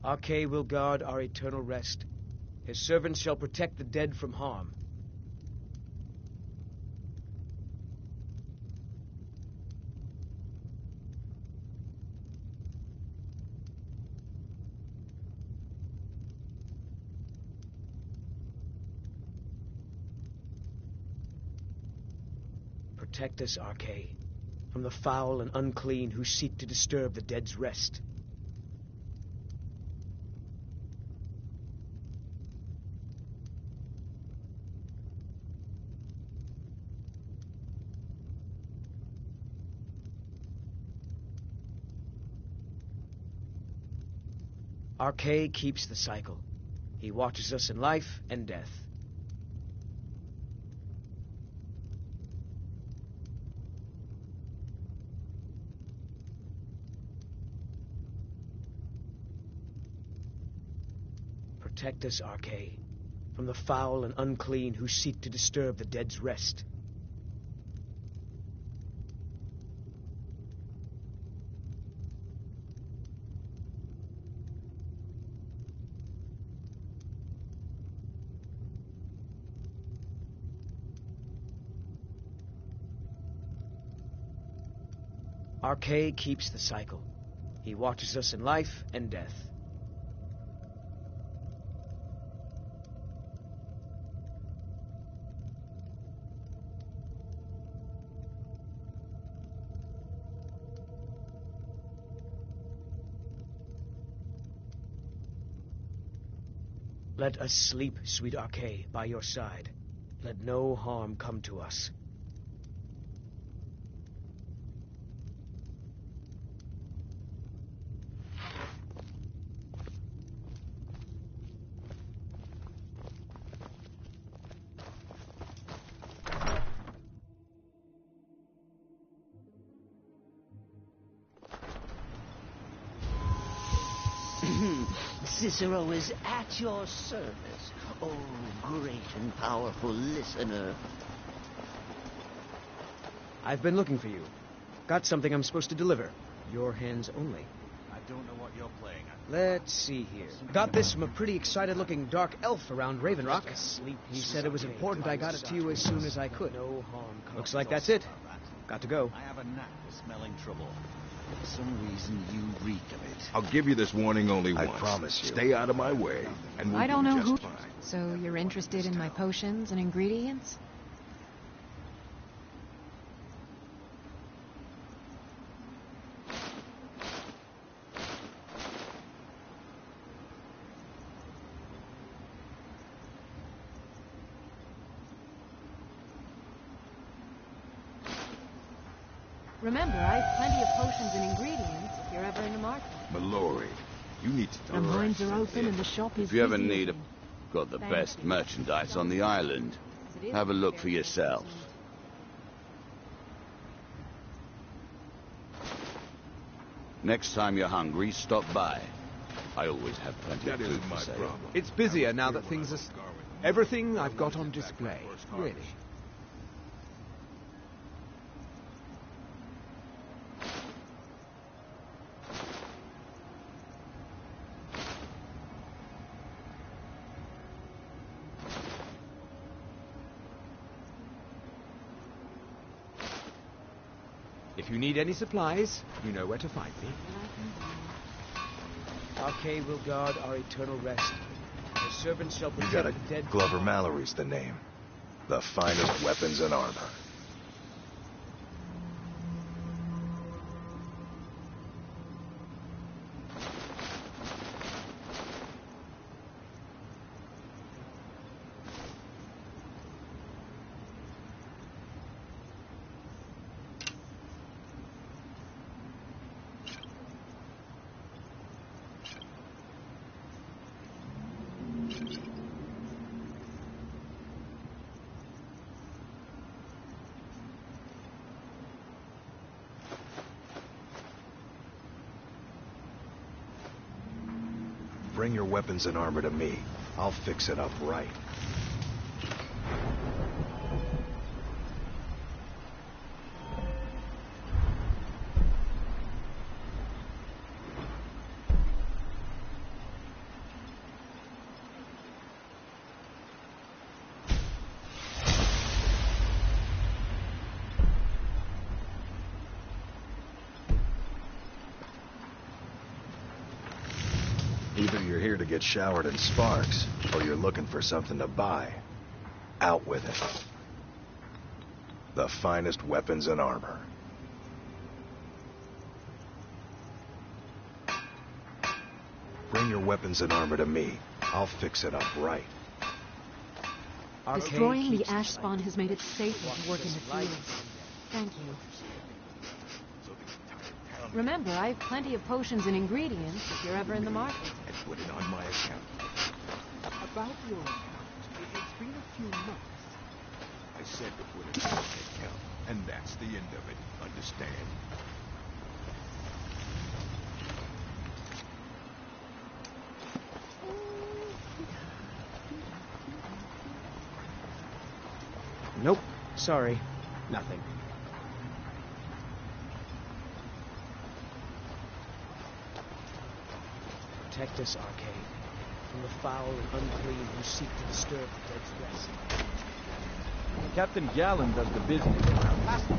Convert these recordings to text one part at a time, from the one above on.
Arche will guard our eternal rest. His servants shall protect the dead from harm. Protect us, Arche, from the foul and unclean who seek to disturb the dead's rest. Arche keeps the cycle. He watches us in life and death. Protect us, Arche, from the foul and unclean who seek to disturb the dead's rest. Arche keeps the cycle. He watches us in life and death. Let us sleep, sweet Arche, by your side. Let no harm come to us. Cicero is at your service, oh great and powerful listener. I've been looking for you. Got something I'm supposed to deliver. Your hands only. I don't know what you're playing at. Let's see here. Got this from a pretty excited-looking dark elf around Raven Rock. He said it was important I got it to you as soon as I could. Looks like that's it. Got to go. I have a knack for smelling trouble. For some reason, you reek of it. I'll give you this warning only once. I promise you. Stay out of my way, and we'll I don't do know just who... fine. So you're interested in my potions and ingredients? Remember, I have plenty of potions and ingredients if you're ever in the market. Mallory, you need to The mines are open and the shop is If you ever busy need a... again. Got the Thank best you. merchandise on the island. As it is Have a look very for yourself. Next time you're hungry, stop by. I always have plenty That of food isn't my for sale. problem. It's busier now that things are... Everything I've got on display, really. If you need any supplies, you know where to find me. Arche will guard our eternal rest. His servants shall You protect got it. the dead. Glover Mallory's the name. The finest weapons and armor. Bring your weapons and armor to me. I'll fix it up right. here to get showered in sparks, or you're looking for something to buy, out with it. The finest weapons and armor. Bring your weapons and armor to me. I'll fix it up right. Destroying the ash spawn has made it safer to work in the fields. Thank you. Remember, I have plenty of potions and ingredients if you're ever in the market. And put it on my account. About your account, it's been a few months. I said to put it on my account, and that's the end of it. Understand? Nope. Sorry. Nothing. Protect us, Arcade, from the foul and unclean who seek to disturb the dead's rest. Captain Gallen does the business around here.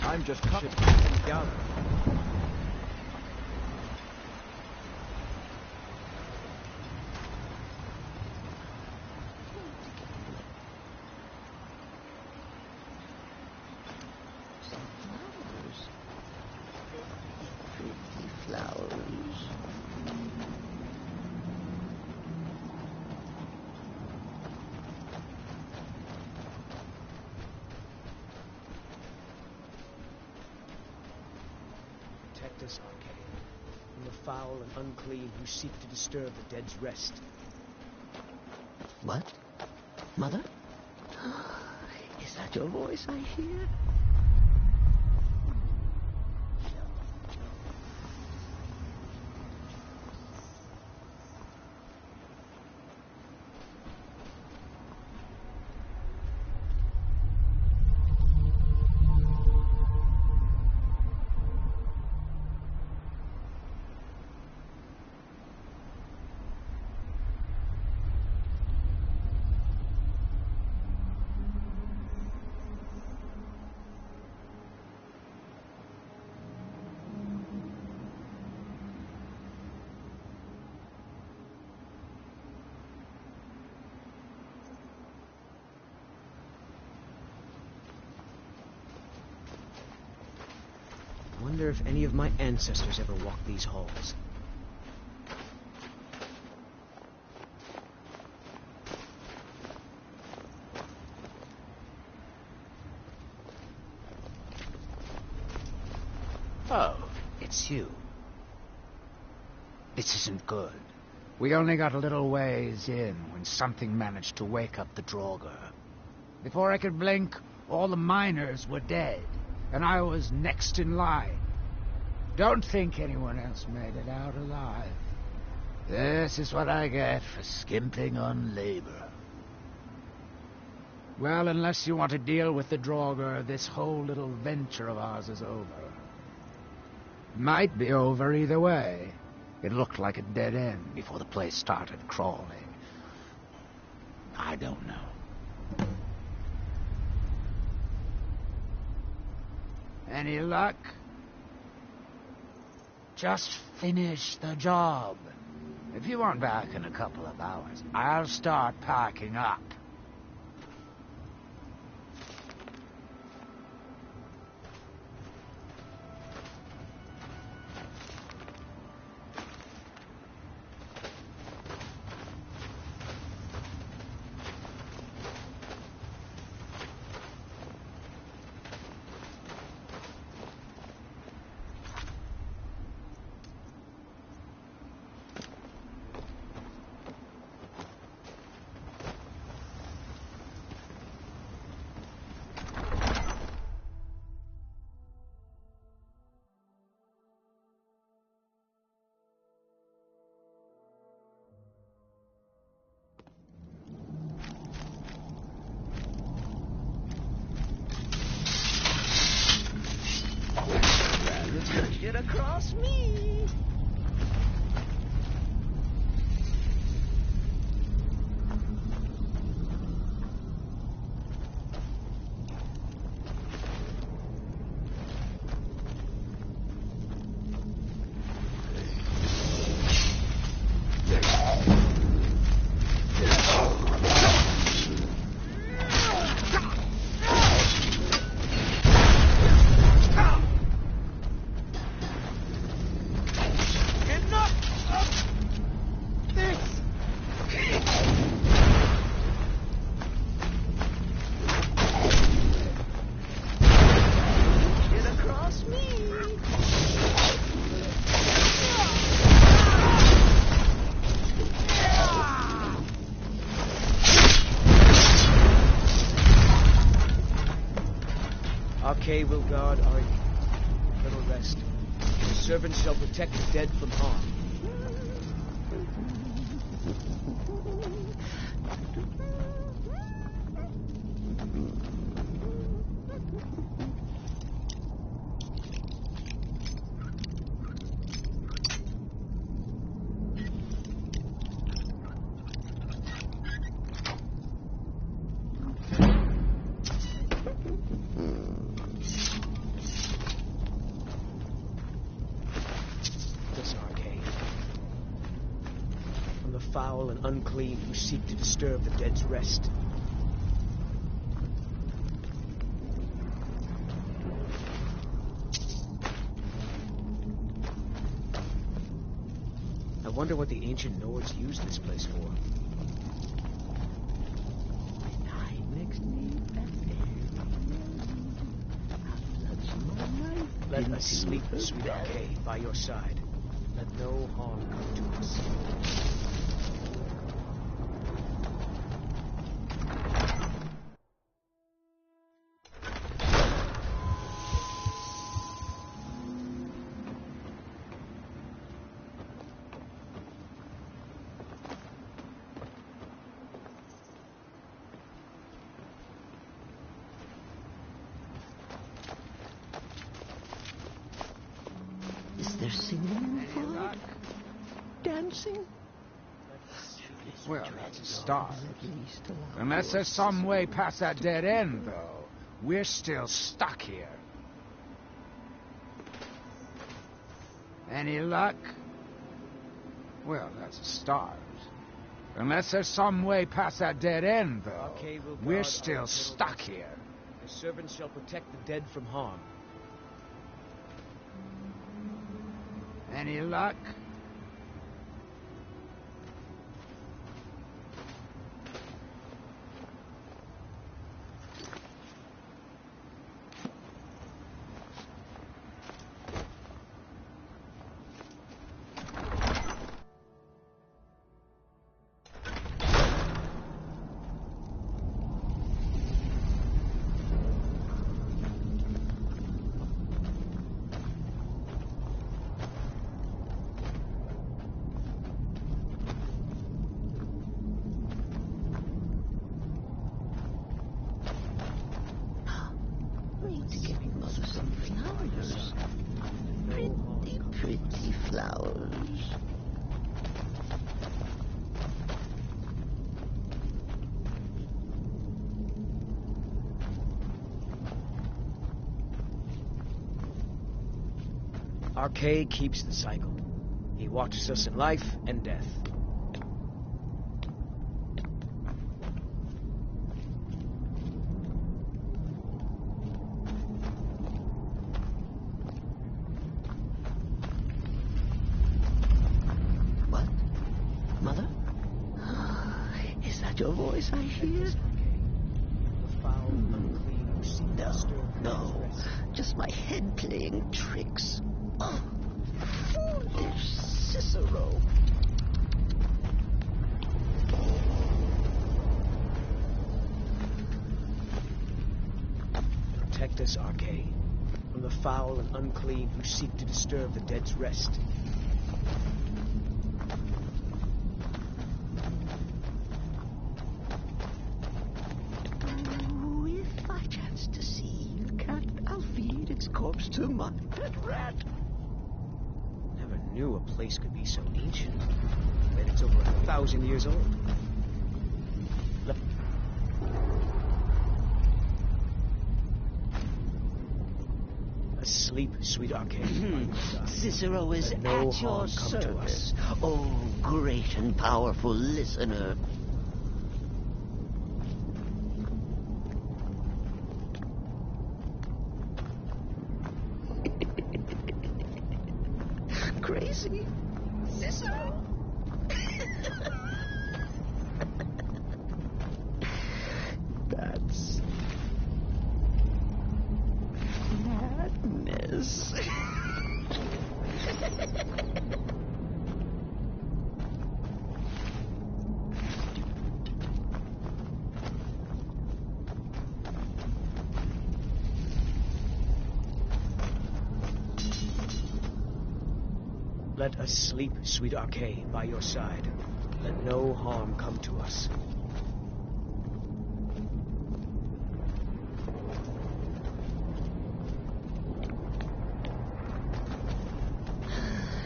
I'm just Captain Gallen. Protect us, Arcade, from the foul and unclean who seek to disturb the dead's rest. What? Mother? Is that your voice I hear? I wonder if any of my ancestors ever walked these halls. Oh, it's you. This isn't good. We only got a little ways in when something managed to wake up the Draugr. Before I could blink, all the miners were dead, and I was next in line. Don't think anyone else made it out alive. This is what I get for skimping on labor. Well, unless you want to deal with the Draugr, this whole little venture of ours is over. Might be over either way. It looked like a dead end before the place started crawling. I don't know. Any luck? Just finish the job. If you aren't back in a couple of hours, I'll start packing up. me. Archay will guard our little rest. The servants shall protect the dead from harm. Foul and unclean who seek to disturb the dead's rest. I wonder what the ancient Nords used this place for. Let us sleep, sweet Archay, by your side. Let no harm come to us. They're singing forward, dancing. Well, that's a start. Unless there's some way past that dead end, though, we're still stuck here. Any luck? Well, that's a start. Unless there's some way past that dead end, though, we're still stuck here. The servants shall protect the dead from harm. Any luck? Pretty flowers. Archay keeps the cycle. He watches us in life and death. Mother? Is that your voice I hear? The foul, unclean, who seek to disturb the No, rest. just my head playing tricks. Oh, foolish Cicero. Protect us, Archay, from the foul and unclean who seek to disturb the dead's rest. Oh, if I chance to see a cat, I'll feed its corpse to my pet rat. knew a place could be so ancient. That it's over 1,000 years old. Asleep, sweet Arcade. Cicero is Let no at your harm come to service, oh great and powerful listener. Crazy? Cicero? That's madness. Let us sleep, sweet Arcade, by your side. Let no harm come to us.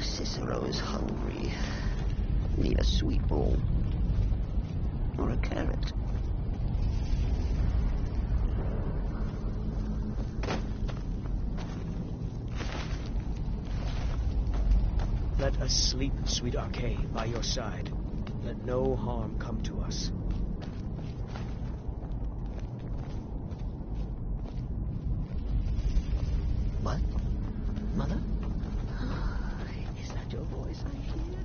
Cicero is hungry. Need a sweet roll. Or a carrot. Let us sleep, sweet Arcade, by your side. Let no harm come to us. What? Mother? Is that your voice I hear?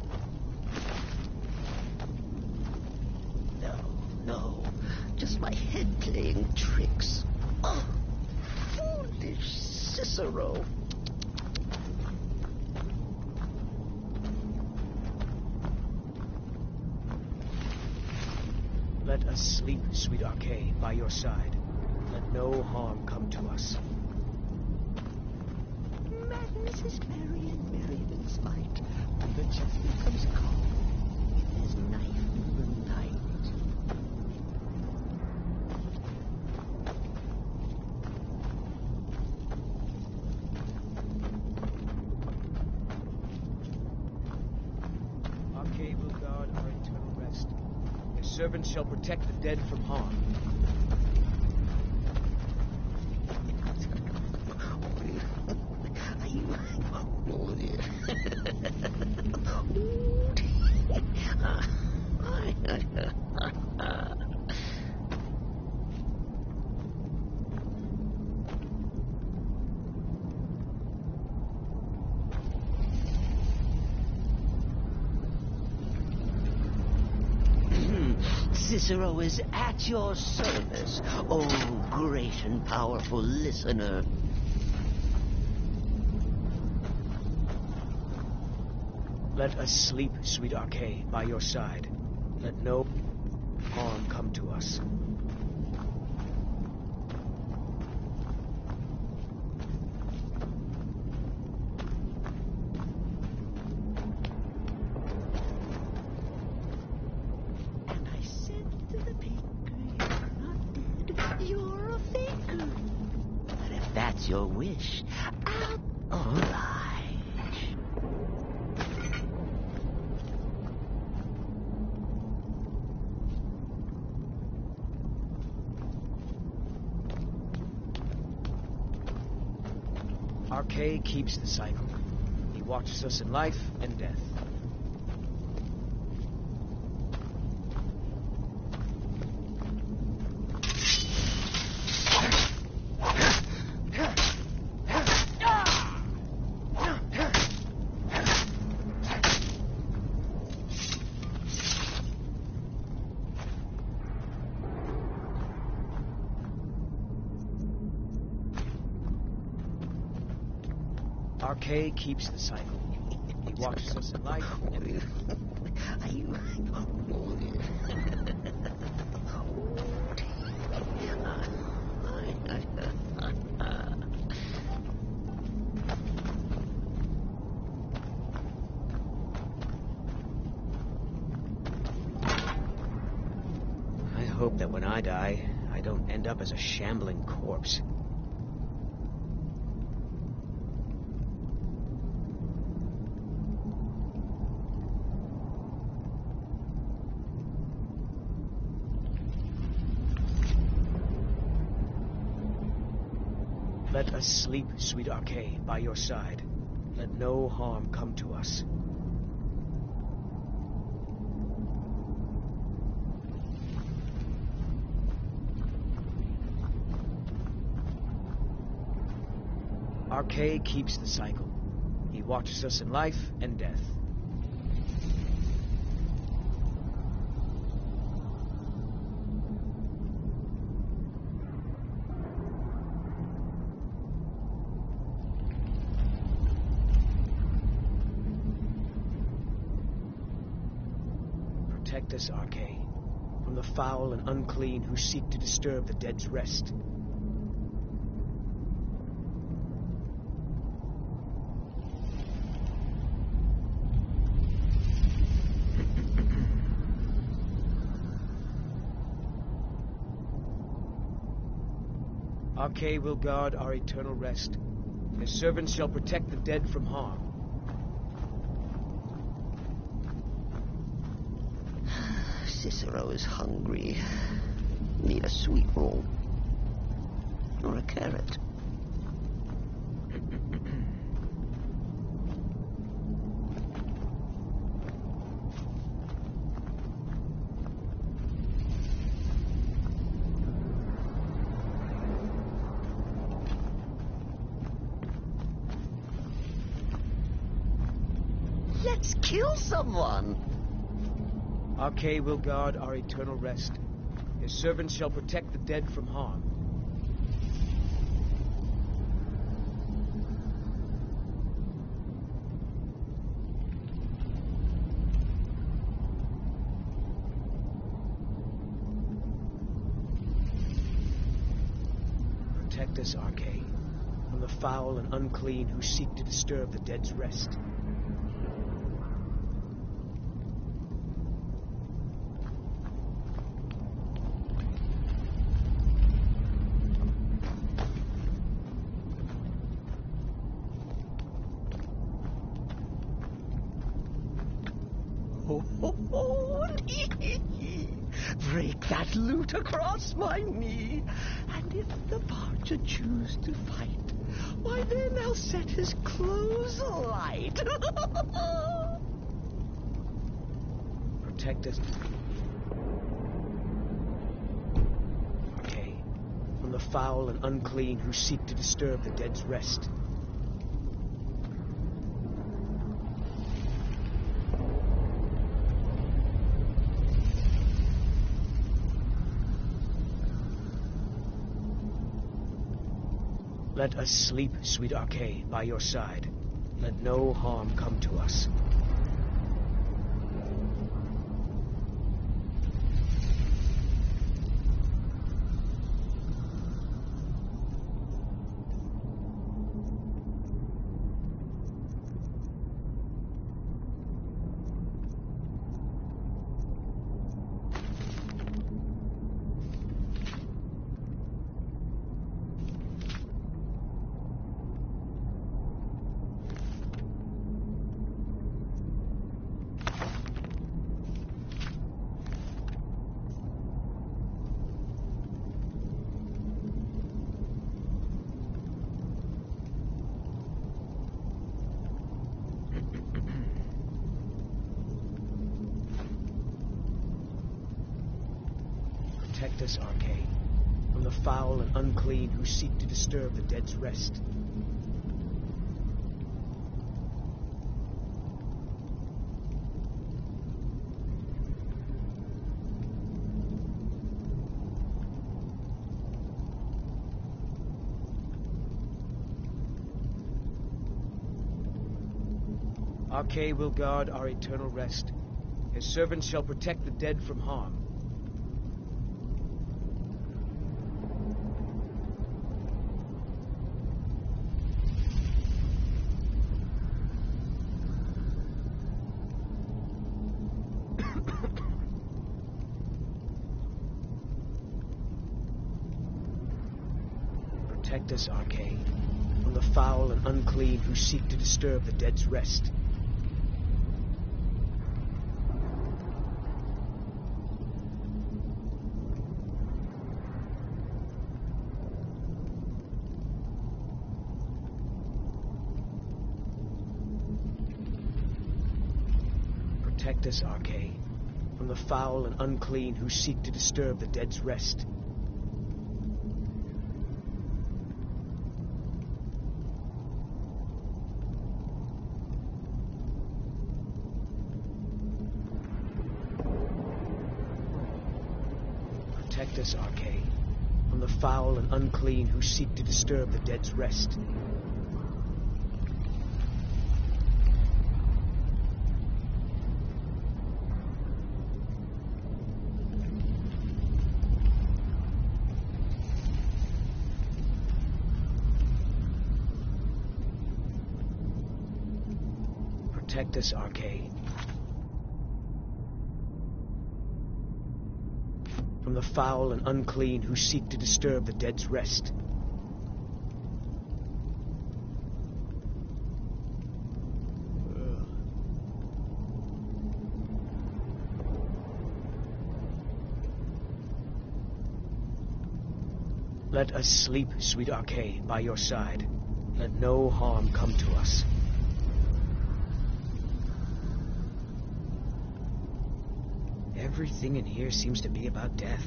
No. Just my head playing tricks. Oh, foolish Cicero. Let us sleep, sweet Arcade, by your side. Let no harm come to us. Madness is merry and merryman's might. When the just becomes calm, it is knife in the night. Arcade will guard our eternal rest. His servants shall protect the dead from harm. Cicero is at your service, oh great and powerful listener. Let us sleep, sweet Arcade, by your side. Let no harm come to us. And I said to the baker, you're not dead, you're a faker. But if that's your wish, I'll oblige. Arcade keeps the cycle. He watches us in life and death. Arcade keeps the cycle. He watches us in life and death. I hope that when I die, I don't end up as a shambling corpse. Let us sleep, sweet Arcade, by your side. Let no harm come to us. Arcade keeps the cycle. He watches us in life and death. Protect us, Arcade, from the foul and unclean who seek to disturb the dead's rest. Arcade will guard our eternal rest. His servants shall protect the dead from harm. Cicero is hungry. Need a sweet roll. Or a carrot. Let's kill someone! Arcade will guard our eternal rest. His servants shall protect the dead from harm. Protect us, Arcade, from the foul and unclean who seek to disturb the dead's rest. Break that loot across my knee, and if the parcher choose to fight, why then I'll set his clothes alight. Protect us. Okay. From the foul and unclean who seek to disturb the dead's rest. Let us sleep, sweet Arcade, by your side. Let no harm come to us. Protect us, Arcade, from the foul and unclean who seek to disturb the dead's rest. Arcade will guard our eternal rest. His servants shall protect the dead from harm. Protect us, Arcade, from the foul and unclean who seek to disturb the dead's rest. Protect us, Archay, from the foul and unclean who seek to disturb the dead's rest. Protect us, Archay, from the foul and unclean who seek to disturb the dead's rest. Protect us, Archay, from the foul and unclean who seek to disturb the dead's rest. Let us sleep, sweet Archay, by your side. Let no harm come to us. Everything in here seems to be about death.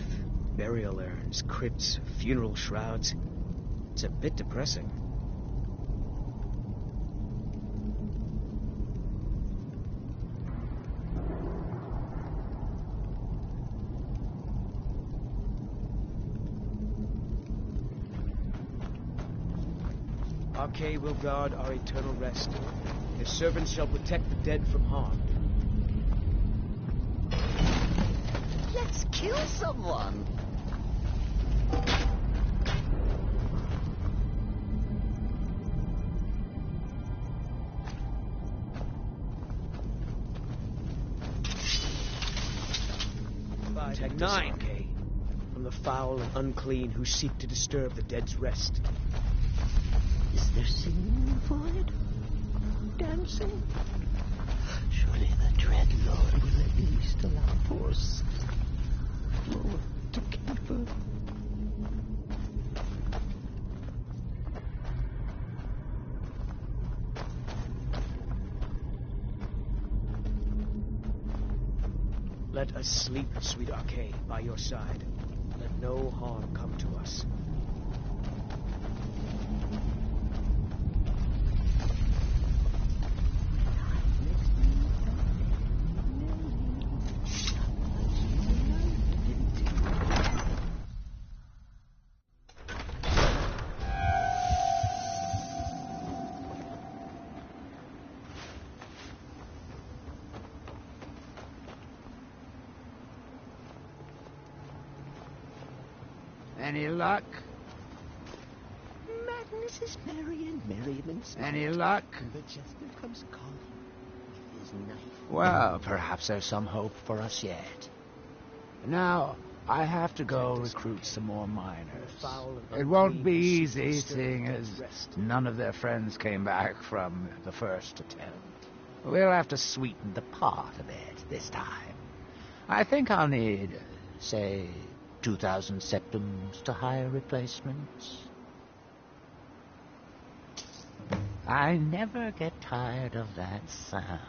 Burial urns, crypts, funeral shrouds. It's a bit depressing. Archay will guard our eternal rest. His servants shall protect the dead from harm. Let's kill someone. Protect us, Archay, from the foul and unclean who seek to disturb the dead's rest. Is there singing in the void? Dancing? Surely the dread Lord will at least allow poor Lord to caper. Let us sleep, sweet Archay, by your side. Let no harm come to us. Any luck? Madness is merry and merriment's Any luck? The jester comes calling with his knife. Well, perhaps there's some hope for us yet. Now, I have to go recruit some more miners. It won't be easy, seeing as none of their friends came back from the first attempt. We'll have to sweeten the pot a bit this time. I think I'll need, say, 2,000 septums to hire replacements. I never get tired of that sound.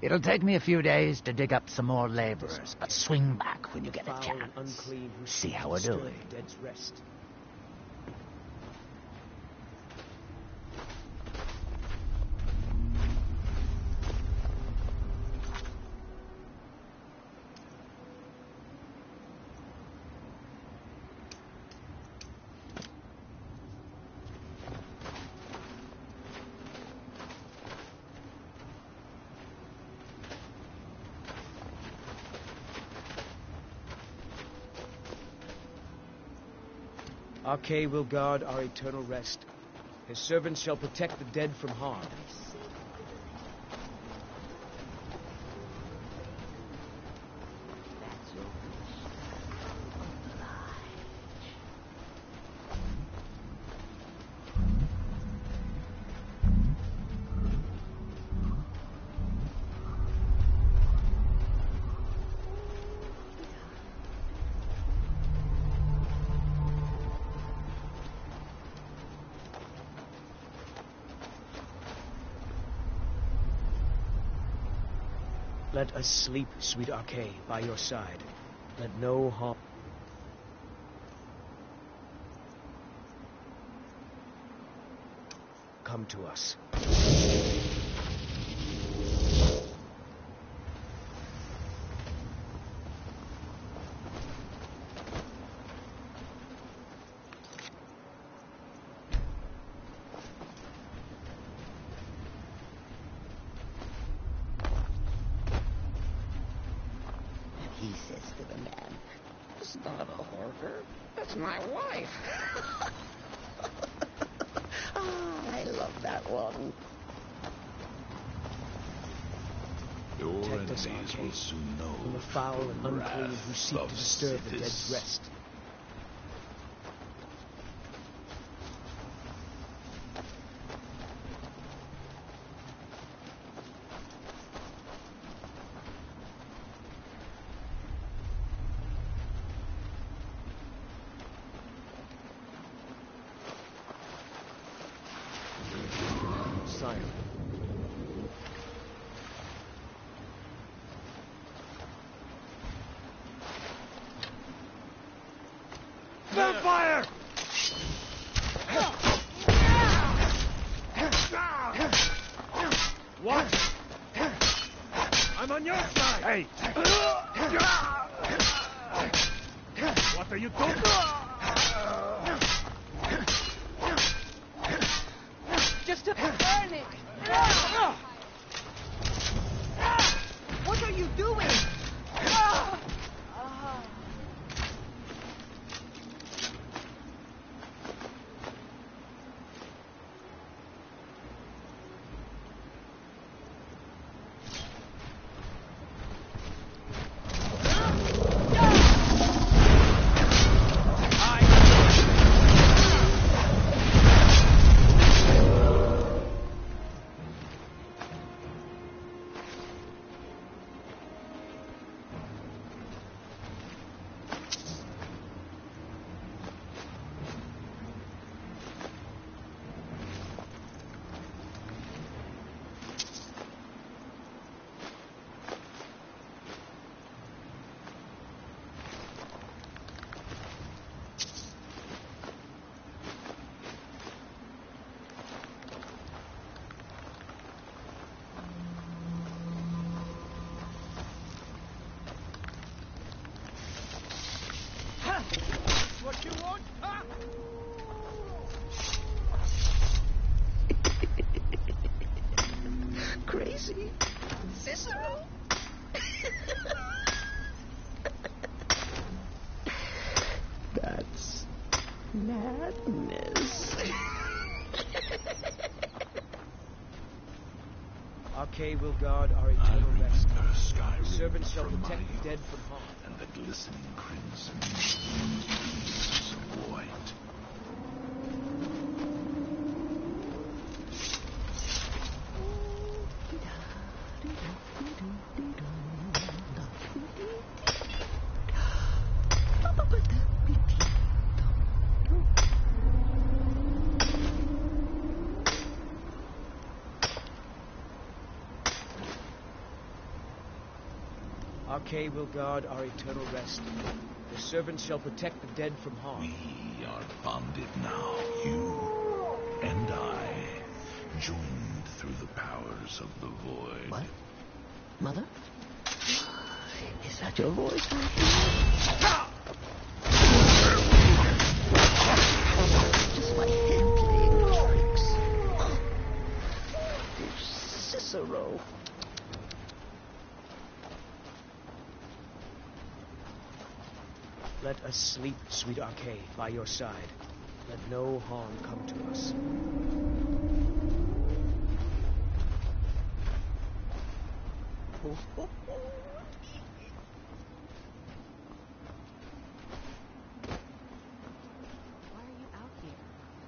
It'll take me a few days to dig up some more laborers, but swing back when you get a chance. See how we're doing. Archay will guard our eternal rest. His servants shall protect the dead from harm. Let us sleep, sweet Archay, by your side. Let no harm... come to us. He says to the man, "It's not a hoarder. That's my wife." I love that one. Your Protect us, enemies Archay, will soon know from the foul and unclean who wrath seek to of disturb the Sithis. dead's rest. Sire. Vampire! What? I'm on your side! Hey! What are you doing? Just a burning! What are you doing? What you want? Huh? Crazy? Cicero? That's madness. Archay will guard our eternal rest. Remember Skyrim The servants shall from protect the Mario dead from harm. and the glistening crimson streets of white. Archay will guard our eternal rest. The servants shall protect the dead from harm. We are bonded now, you and I, joined through the powers of the void. What? Mother? Is that your voice? Just like him playing tricks. Dear Cicero. Let us sleep, sweet Archay, by your side. Let no harm come to us. Why are you out here?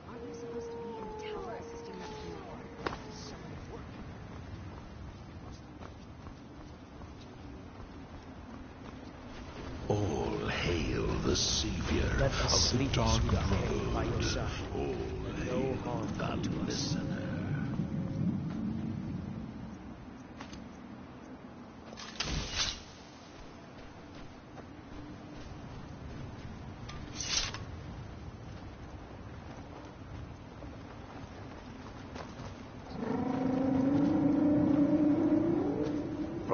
Aren't you supposed to be in the tower assisting with the war? So much work. All hail the savior Let us of the sleep, dark sweet Archay, by your brotherhood. side. All Let no hail harm come the to us. listener.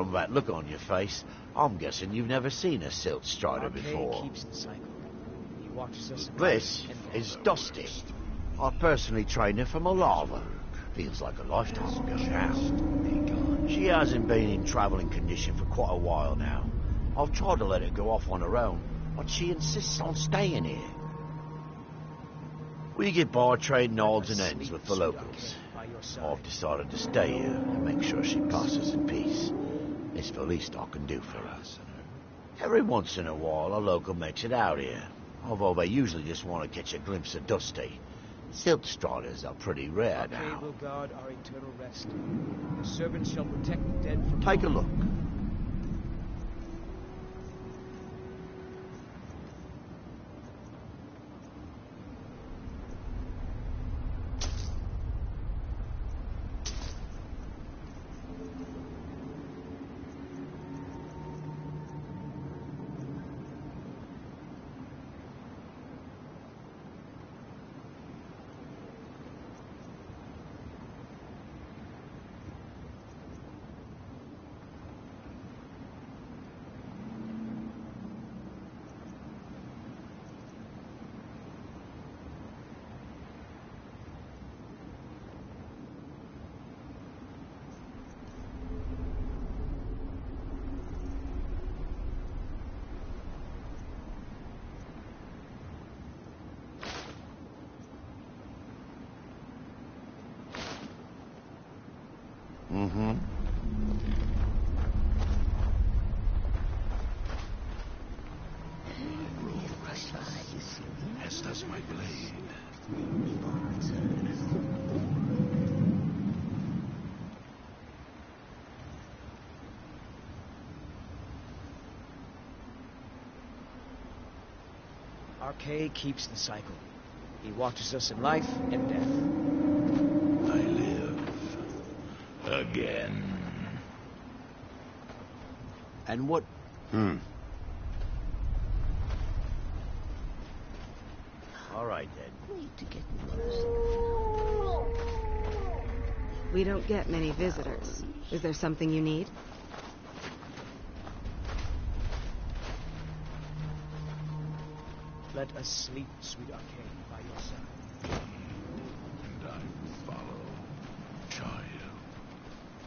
From that look on your face, I'm guessing you've never seen a silt strider Arcade before. keeps the cycle. He watches us. This is Dusty. I personally trained her from a lava. Feels like a lifetime ago now. She hasn't been in travelling condition for quite a while now. I've tried to let her go off on her own, but she insists on staying here. We get by trading odds and ends with the locals. I've decided to stay here and make sure she passes in peace. It's the least I can do for her. Every once in a while, a local makes it out here, although they usually just want to catch a glimpse of Dusty. Silt striders are pretty rare Arcade now. will guard our eternal rest. The servants shall protect the dead from Take a look. Mm-hmm. As does my blade. Arcade keeps the cycle. He watches us in life and death. I live again. And what... All right, then. Need to get close. We don't get many visitors. Is there something you need? Let us sleep, sweet Arcade, by your side. And I will follow, child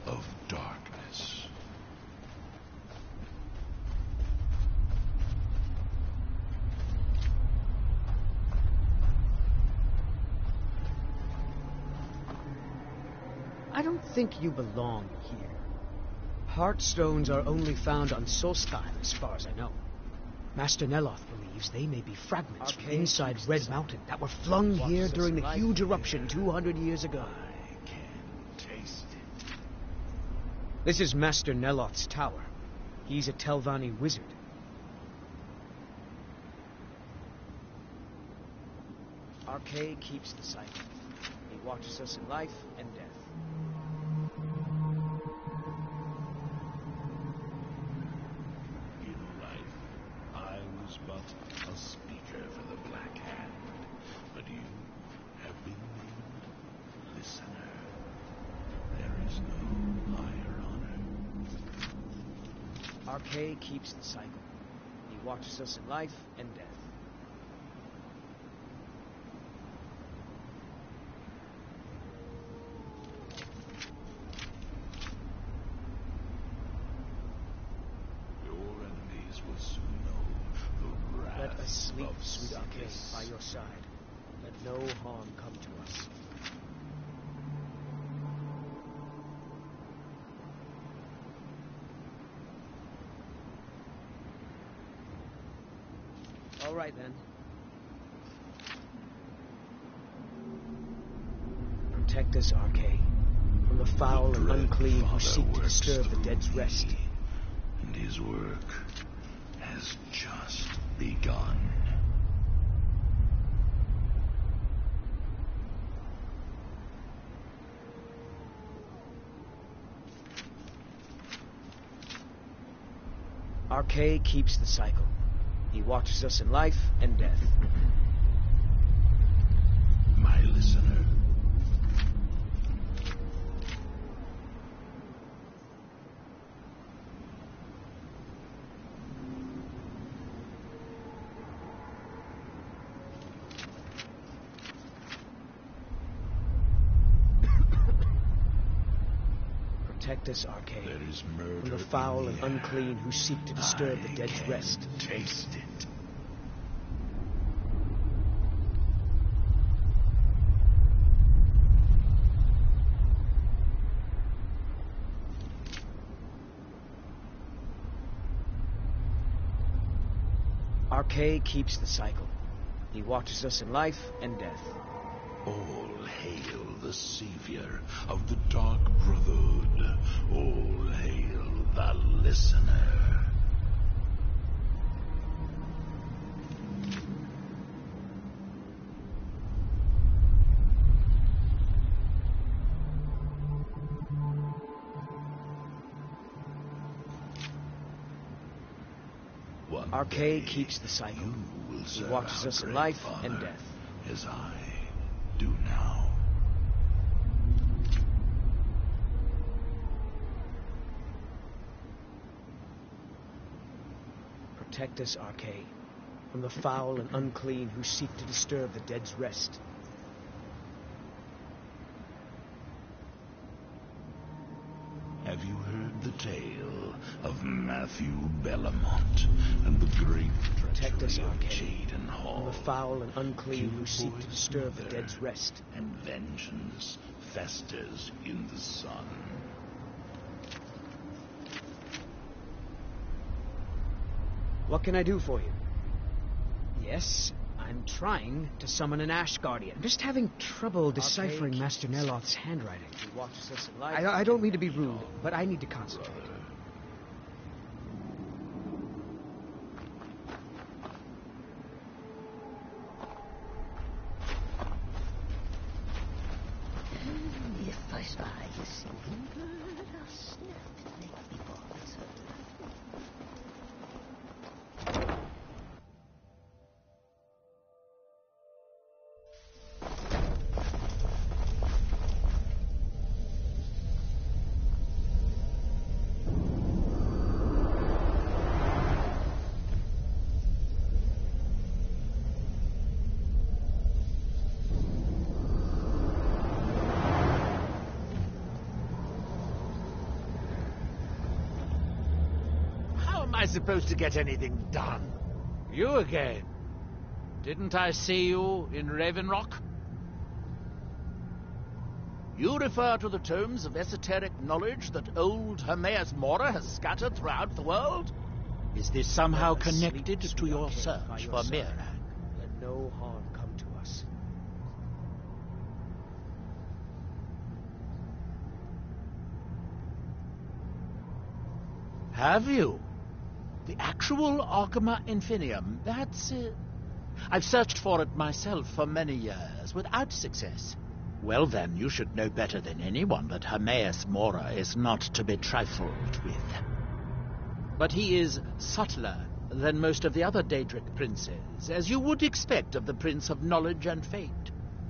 of darkness. I don't think you belong here. Heartstones are only found on Solstheim, as far as I know. Master Neloth believes they may be fragments from inside Red Mountain that were flung here during the huge eruption 200 years ago. I can taste it. This is Master Neloth's tower. He's a Telvanni wizard. Arcade keeps the cycle. He watches us in life and death. In life, I was but a speaker for the Black Hand, but you have been named listener. There is no higher honor. Arcade keeps the cycle. He watches us in life and death. Your enemies will soon know the wrath Let us sleep, of sweet Arcade, Sidious. by your side. Let no harm come to us. All right, then. Protect us, Arcade, from the foul and Dread unclean who Father seek to works disturb the through dead's me, rest. and his work has just begun. Arcade keeps the cycle. He watches us in life and death. My listener. Protect us, Arcade, There is murder from the foul in and the air. unclean who seek to disturb the dead's can rest. Taste it. Arcade keeps the cycle. He watches us in life and death. All hail the savior of the Dark Brotherhood. All hail the listener. One Arcade day, keeps the cycle. you will He serve watches our us in great life Father and death. as I do now. Protect us, Arcade, from the foul and unclean who seek to disturb the dead's rest. Have you heard the tale of Matthew Bellamont and the great Protect us, treachery of Arcade, Jaden Hall? from the foul and unclean who seek to Killboy's disturb the mother, dead's rest. and vengeance festers in the sun. What can I do for you? Yes, I'm trying to summon an Ash Guardian. I'm just having trouble deciphering Master Neloth's handwriting. He watches us in life. I don't mean to be rude, but I need to concentrate. If I spy a singing bird, I'll snap the neck before it's heard. How am I supposed to get anything done? You again? Didn't I see you in Raven Rock? You refer to the tomes of esoteric knowledge that old Hermaeus Mora has scattered throughout the world? Is this somehow connected to your search for Mirag? Let no harm come to us. Have you? The actual Arcama Infinium, that's... I've searched for it myself for many years, without success. Well then, you should know better than anyone that Hermaeus Mora is not to be trifled with. But he is subtler than most of the other Daedric princes, as you would expect of the Prince of Knowledge and Fate.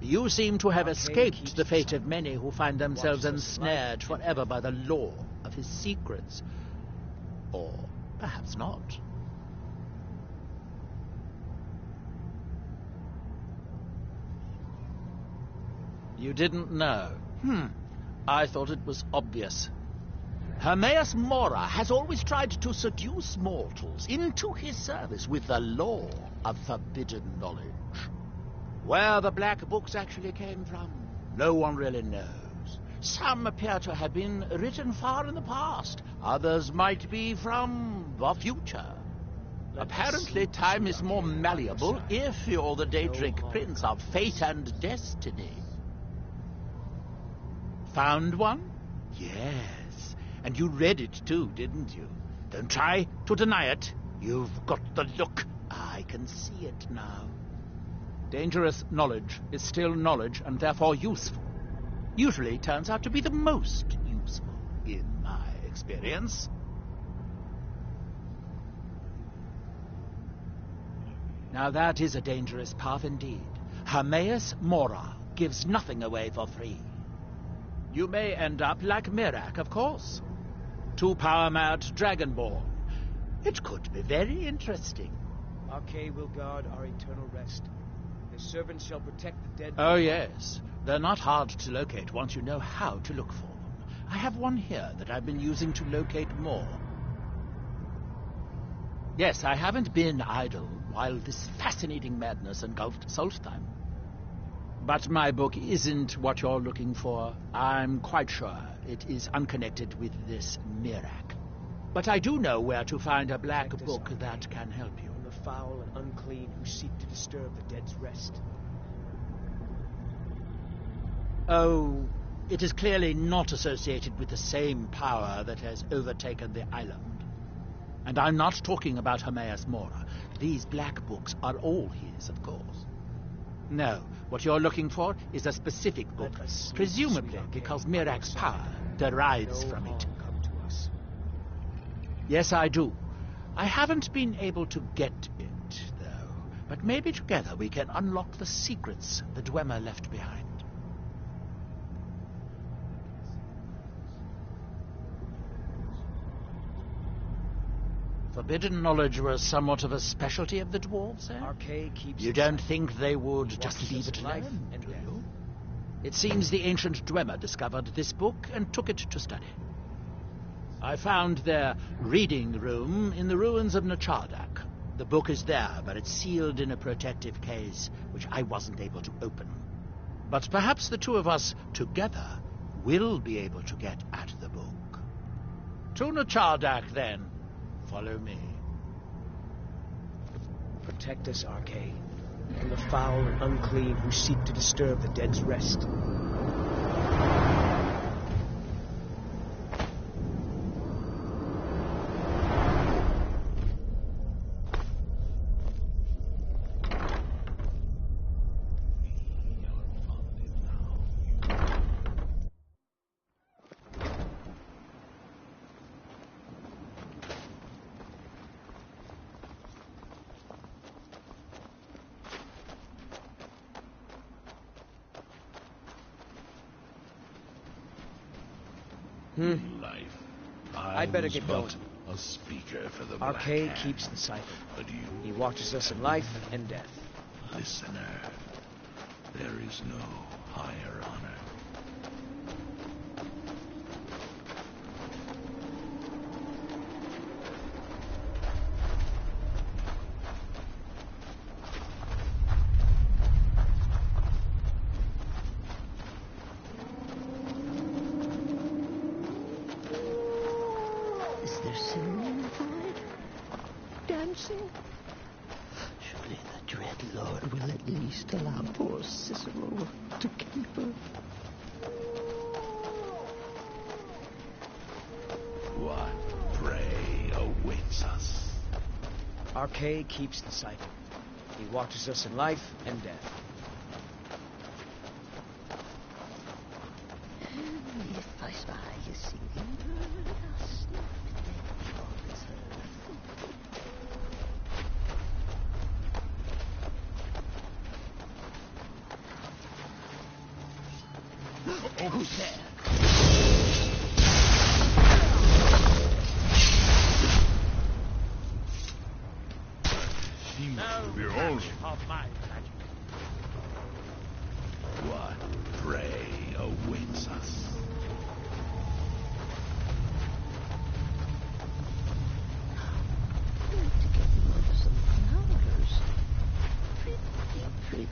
You seem to have escaped the fate of many who find themselves ensnared forever by the law of his secrets. Or perhaps not. You didn't know? I thought it was obvious. Hermaeus Mora has always tried to seduce mortals into his service with the law of forbidden knowledge. Where the black books actually came from, no one really knows. Some appear to have been written far in the past. Others might be from the future. Apparently, time is more malleable if you're the Daedric Prince of Fate and Destiny. Found one? Yes. And you read it too, didn't you? Don't try to deny it. You've got the look. I can see it now. Dangerous knowledge is still knowledge and therefore useful. Usually turns out to be the most useful, in my experience. Now that is a dangerous path indeed. Hermaeus Mora gives nothing away for free. You may end up like Mirag, of course. Too power-mad Dragonborn. It could be very interesting. Arcade will guard our eternal rest. His servants shall protect the dead. Oh yes, they're not hard to locate once you know how to look for them. I have one here that I've been using to locate more. Yes, I haven't been idle while this fascinating madness engulfed Solstheim. But my book isn't what you're looking for. I'm quite sure it is unconnected with this Mirak. But I do know where to find a black book that can help you. From the foul and unclean who seek to disturb the dead's rest. Oh, it is clearly not associated with the same power that has overtaken the island. And I'm not talking about Hermaeus Mora. These black books are all his, of course. No, what you're looking for is a specific book, presumably because Mirak's power derives from it. Yes, I do. I haven't been able to get it, though. But maybe together we can unlock the secrets the Dwemer left behind. Forbidden knowledge was somewhat of a specialty of the dwarves, eh? You don't think they would just leave it alone, do you? It seems the ancient Dwemer discovered this book and took it to study. I found their reading room in the ruins of Nachardak. The book is there, but it's sealed in a protective case, which I wasn't able to open. But perhaps the two of us, together, will be able to get at the book. To Nachardak, then. Follow me. Protect us, Arcade, from the foul and unclean who seek to disturb the dead's rest. Life. I'd better get going. A speaker for the Arcade Black keeps Hand, the cycle. but you, He watches us in life and death. listener, there is no higher honor. Is there ceremony for it? Dancing? Surely the dread lord will at least allow poor Cicero to caper. What prey awaits us? Arcade keeps the cycle. He watches us in life and death. If I spy a singing bird, I'll snuff it on its earth. Who's there? Seems to be all Of my magic. what prey awaits us. I'd like to get rid of some flowers. Pretty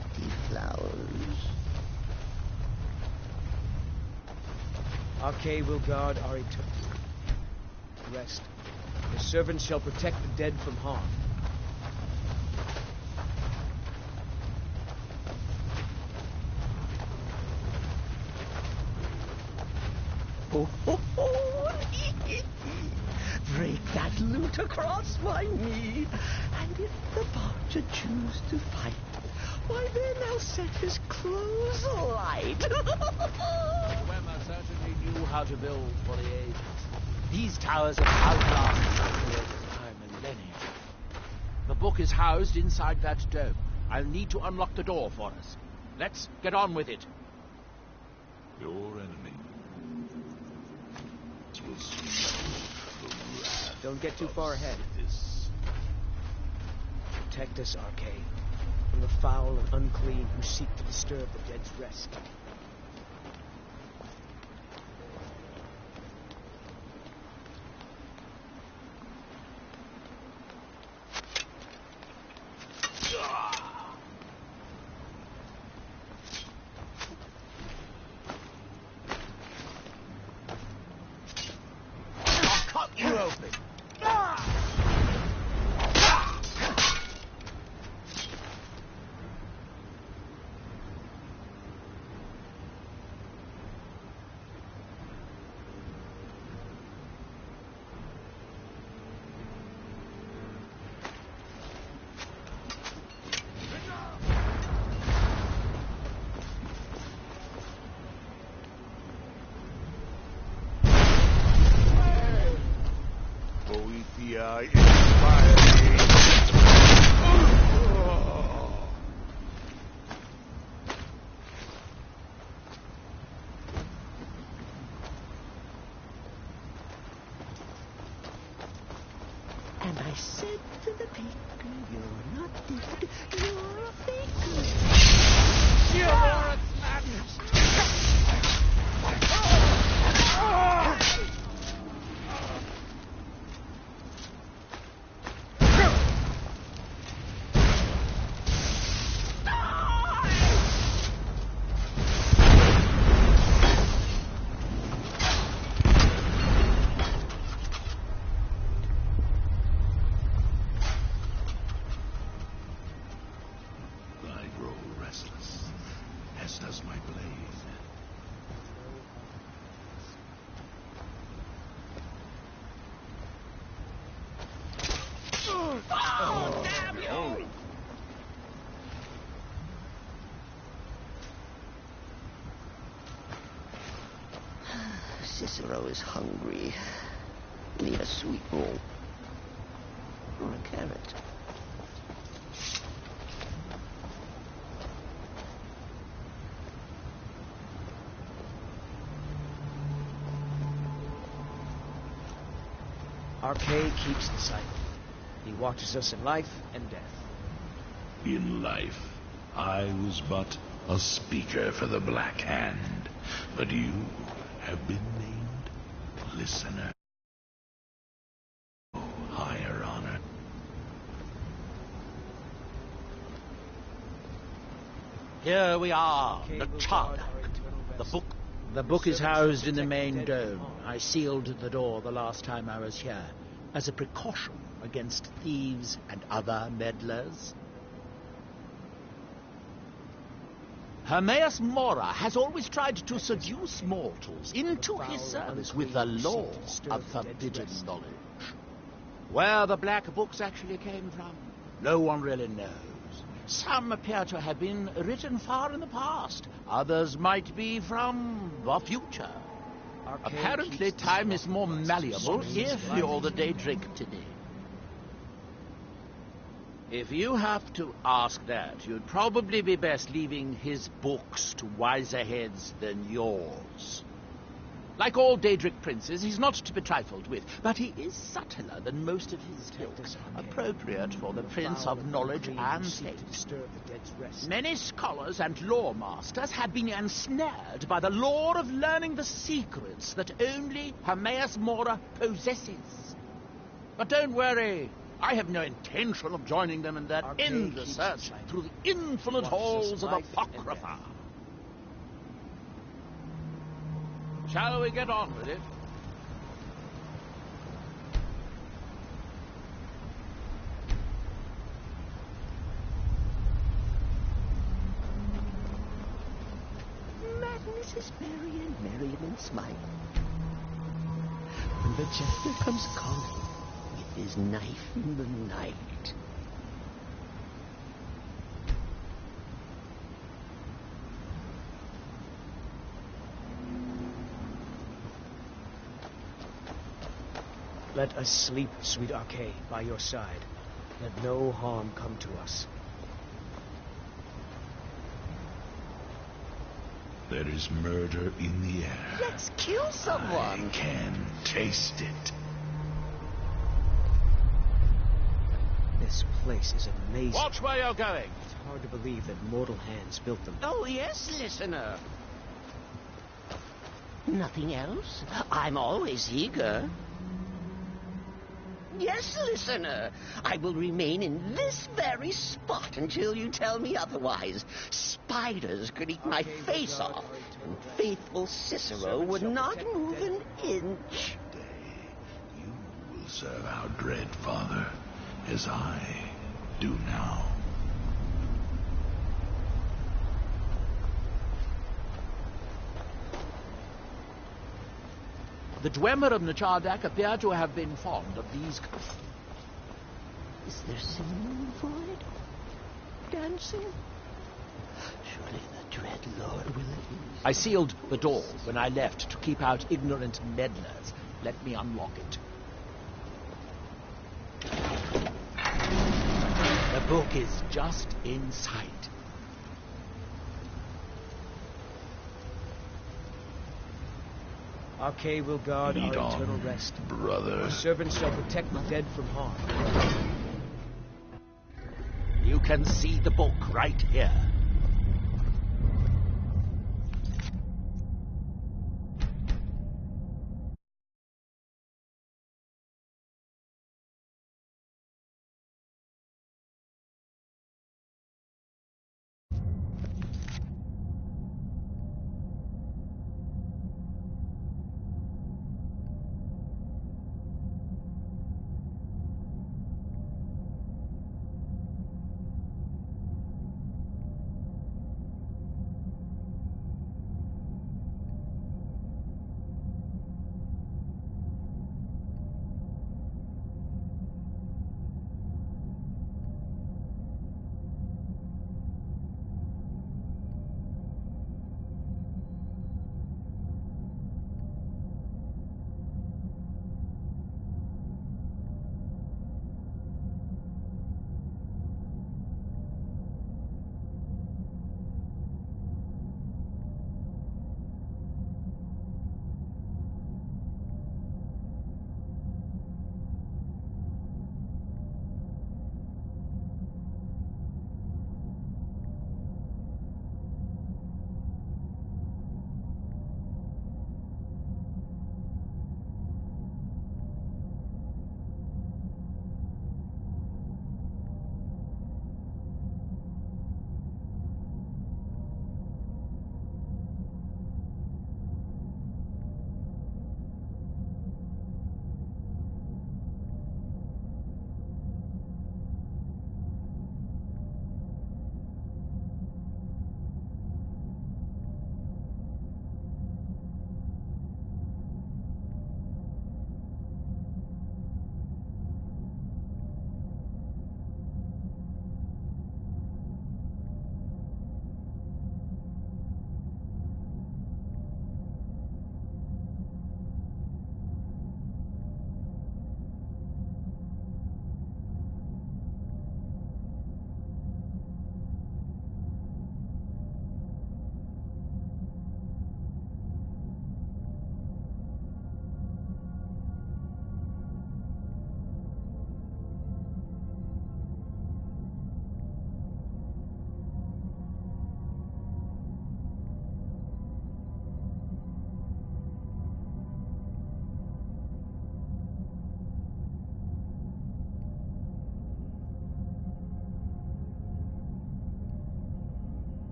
flowers. Arcade will guard our eternity. Rest. His servants shall protect the dead from harm. Oh, ho, ho. Break that loot across my knee. And if the butcher choose to fight, why then I'll set his clothes alight. Dwemer certainly knew how to build for the ages. These towers have outlasted the creators by millennia. The book is housed inside that dome. I'll need to unlock the door for us. Let's get on with it. Your enemy will soon know the wrath Don't get too far ahead. this. Protect us, Arcade, from the foul and unclean who seek to disturb the dead's rest. I said to the baker, you're not dead, you're a faker. You're its madness! I grow restless, as does my blade. Oh, damn you! Cicero is hungry. Need a sweet roll. Or a carrot. Arcade keeps the cycle. He watches us in life and death. In life, I was but a speaker for the Black Hand, but you have been named listener. Oh, higher honor. Here we are, the Chardak. The book is housed in the main dome. I sealed the door the last time I was here, as a precaution against thieves and other meddlers. Hermaeus Mora has always tried to seduce mortals into his service with the lore of forbidden knowledge. Where the black books actually came from, no one really knows. Some appear to have been written far in the past. Others might be from the future. Apparently, time is more malleable if you're the Daedric today. If you have to ask that, you'd probably be best leaving his books to wiser heads than yours. Like all Daedric princes, he's not to be trifled with, but he is subtler than most of his ilk, appropriate for the Prince of Knowledge and Faith. Many scholars and lore masters have been ensnared by the lore of learning the secrets that only Hermaeus Mora possesses. But don't worry, I have no intention of joining them in that endless search through the infinite halls of Apocrypha. Shall we get on with it? Madness is merry and merriment smile. When the jester comes calling with his knife in the night. Let us sleep, sweet Arcade, by your side. Let no harm come to us. There is murder in the air. Let's kill someone. I can taste it. This place is amazing. Watch where you're going. It's hard to believe that mortal hands built them. Oh, yes, listener. Nothing else? I'm always eager. Yes, listener. I will remain in this very spot until you tell me otherwise. Spiders could eat my face off, and faithful Cicero would not move an inch. You will serve our dread father, as I do now. The Dwemer of Nachardak appear to have been fond of these... Is there singing for it? Dancing? Surely the dread Lord will ease. I sealed the door when I left to keep out ignorant meddlers. Let me unlock it. The book is just in sight. Arkay will guard Lead our on, eternal rest. brother. Our servants shall protect the dead from harm. You can see the book right here.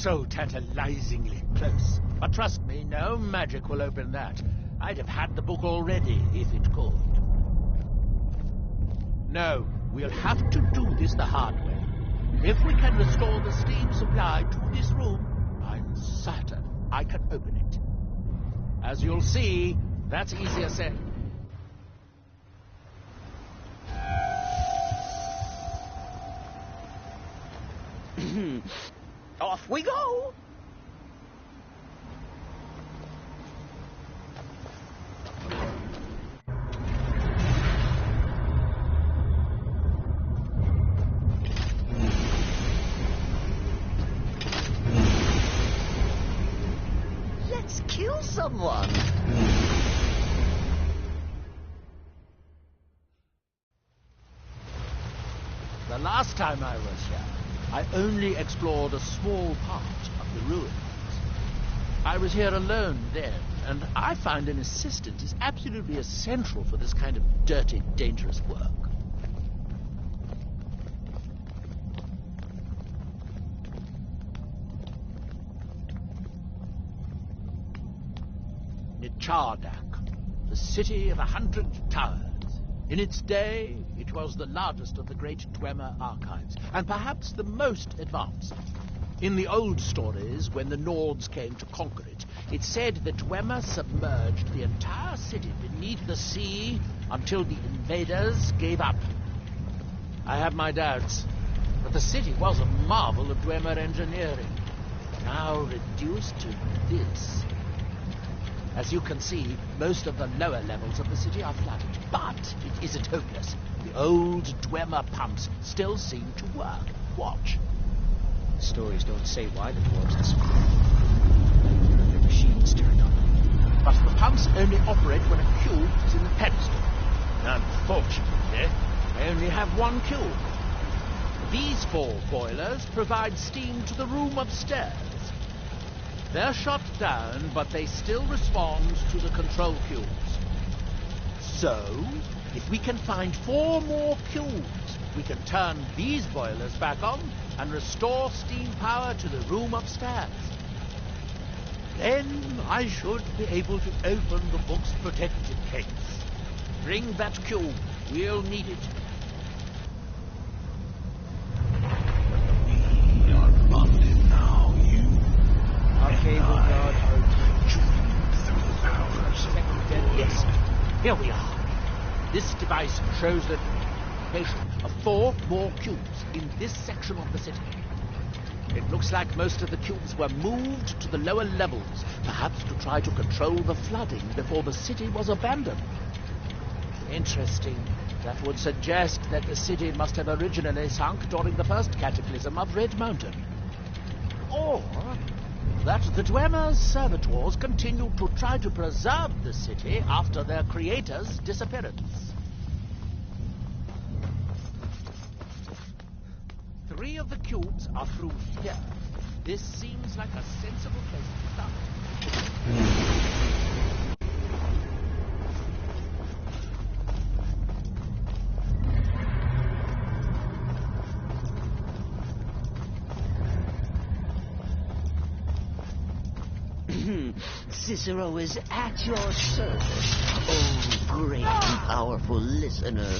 so tantalizingly close. But trust me, no magic will open that. I'd have had the book already if it could. No, we'll have to do this the hard way. If we can restore the steam supply to this room, I'm certain I can open it. As you'll see, that's easier said. Off we go! Let's kill someone! The last time I was here, I only explored a small part of the ruins. I was here alone then, and I find an assistant is absolutely essential for this kind of dirty, dangerous work. Nichardak, the city of 100 towers. In its day, it was the largest of the great Dwemer archives, and perhaps the most advanced. In the old stories, when the Nords came to conquer it, it said that Dwemer submerged the entire city beneath the sea until the invaders gave up. I have my doubts, but the city was a marvel of Dwemer engineering, now reduced to this. As you can see, most of the lower levels of the city are flooded, but it isn't hopeless. The old Dwemer pumps still seem to work. Watch. The stories don't say why the dwarves disappeared. The machines turned on. But the pumps only operate when a cube is in the pedestal. Unfortunately, I only have one cube. These 4 boilers provide steam to the room upstairs. They're shut down, but they still respond to the control cubes. So, if we can find 4 more cubes, we can turn these boilers back on and restore steam power to the room upstairs. Then I should be able to open the book's protected case. Bring that cube. We'll need it. We are bonded now, you Arcade will guard our through the powers of Yes, here we are. This device shows the location of 4 more cubes in this section of the city. It looks like most of the cubes were moved to the lower levels, perhaps to try to control the flooding before the city was abandoned. Interesting. That would suggest that the city must have originally sunk during the first cataclysm of Red Mountain. Or that the Dwemer's servitors continued to try to preserve the city after their creator's disappearance. 3 of the cubes are through here. This seems like a sensible place to start. Cicero is at your service, oh great and powerful listener.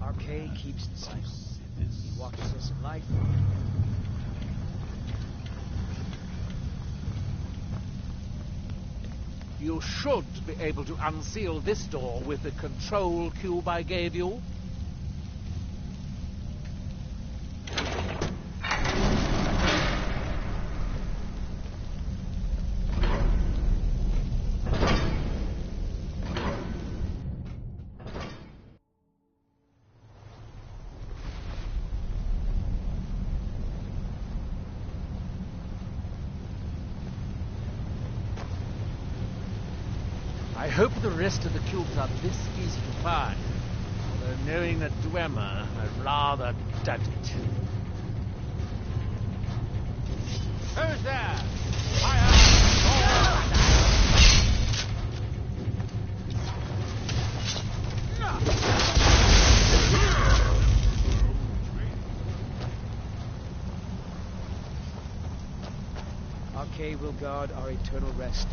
Arcade keeps the light. He watches us in life. You should be able to unseal this door with the control cube I gave you. I hope the rest of the cubes are this easy to find, although knowing a Dwemer, I'd rather done it. Who's there? Archay will guard our eternal rest.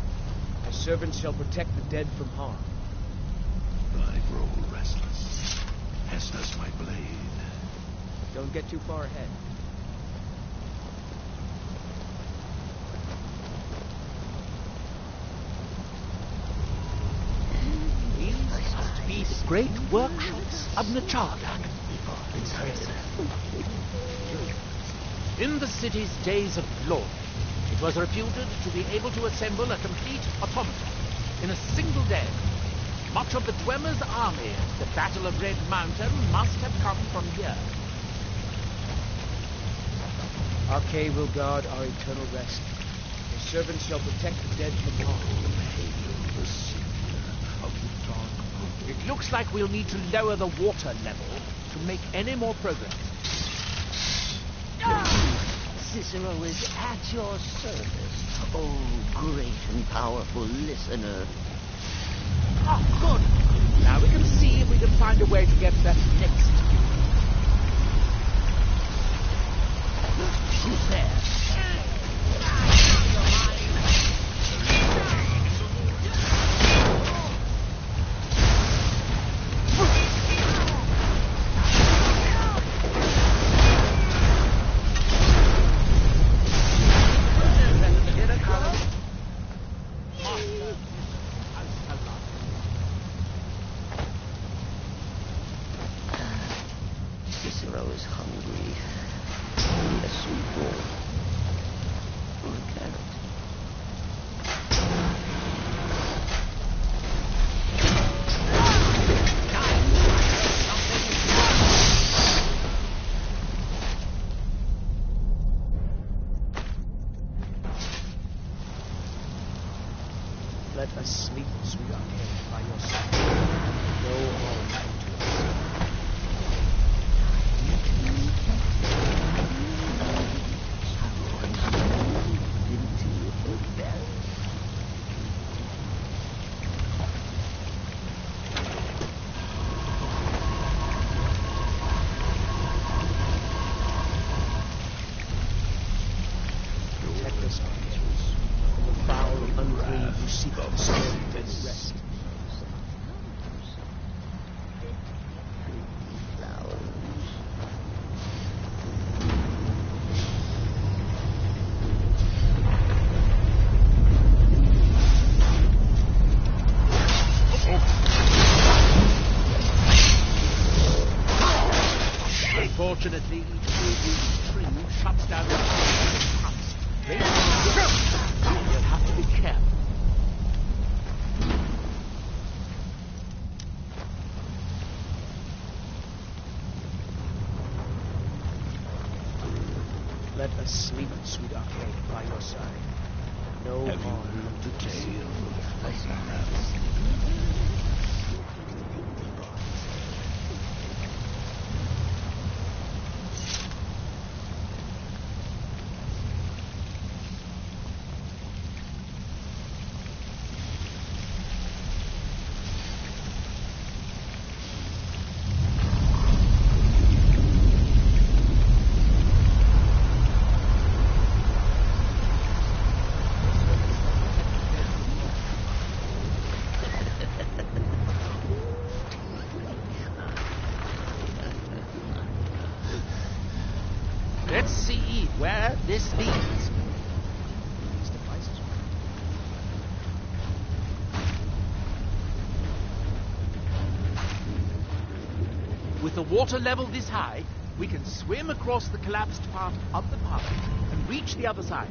My servants shall protect the dead from harm. I grow restless, as does my blade. Don't get too far ahead. These must be the great workshops of Nachardak. In the city's days of glory, it was reputed to be able to assemble a complete automaton in a single day. Much of the Dwemer's army at the Battle of Red Mountain must have come from here. Archay will guard our eternal rest. His servants shall protect the dead from harm. It looks like we'll need to lower the water level to make any more progress. Cicero is at your service, oh great and powerful listener. Oh, good. Now we can see if we can find a way to get that next. Who's there? Cicero is hungry. Yes, we will. Look at it. Let us sleep, sweet Archay, by your side. No harm come to us. Protect us, Archay, from the foul and unclean who seek to steal dead's rest. Unfortunately, each tree shuts down the pumps. You'll have to be careful. Let us sleep, sweet Archay, by your side. No Have you harm heard come the to us. tale of Lazarus? Let's see where this leads. These devices With the water level this high, we can swim across the collapsed part of the park and reach the other side.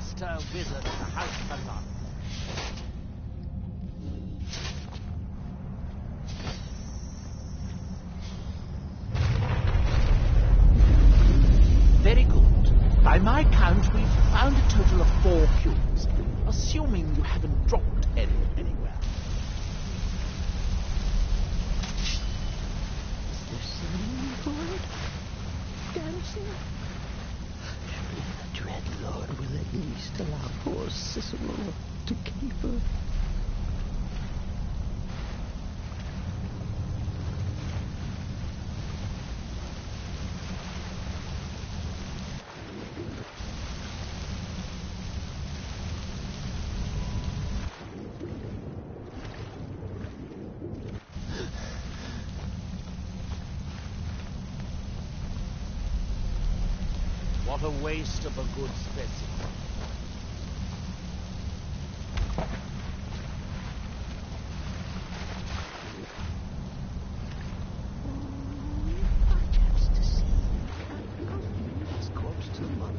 master wizard of the House of None. Very good. By my count, we've found a total of 4 cubes, assuming you haven't dropped any anywhere. Is there singing for it? Dancing? Surely the dread lord will at least allow poor Cicero to caper. What a waste of a good specimen. Perhaps to see Captain Alfred's corpse to the mother.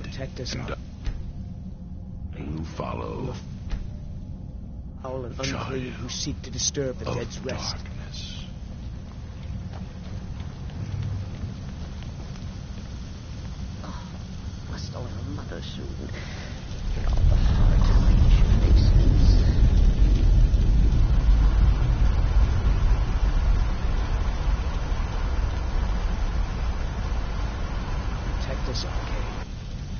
Protect us, who follow foul and unclean who seek to disturb the dead's rest. Darkness. Must own a mother soon. Get all the hard-to-reach faces. Protect us, Arcade,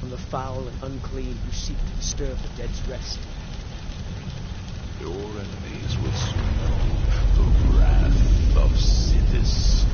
from the foul and unclean who seek to disturb the dead's rest. Your enemies will soon know the wrath of Sithis.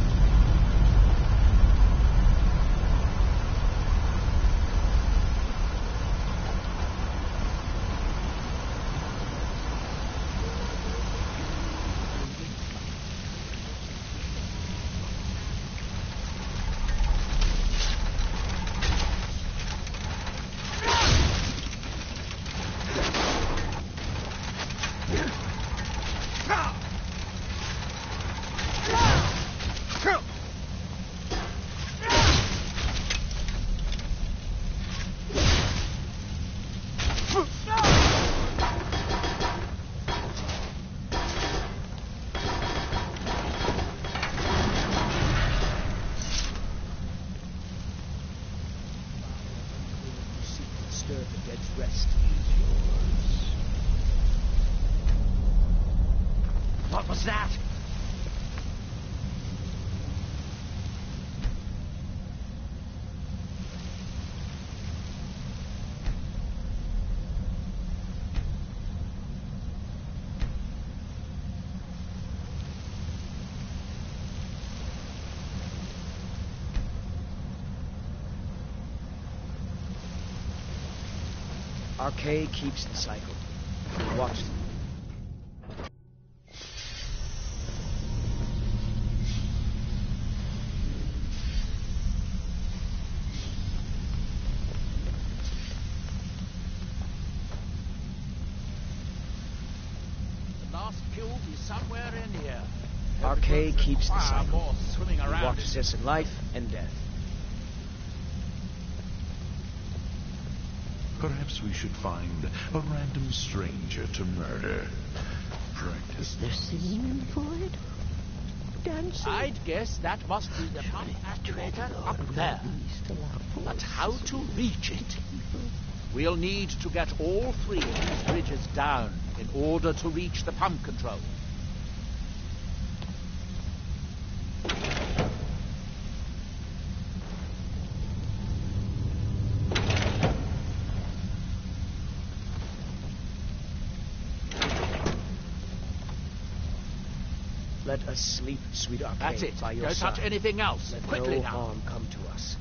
What was that? Arcade keeps the cycle. Watch them. The last cube is somewhere in here. Arcade keeps the Far cycle. more swimming He around. watches us in life and death. Perhaps we should find a random stranger to murder. Practice. Is there singing for it? Dancing? I'd guess that must be the pump activator up there. But how to reach it? We'll need to get all 3 of these bridges down in order to reach the pump control. Let us sleep, sweet Arcade, That's it. by your Don't side. touch anything else. Let Quickly no now. harm come to us.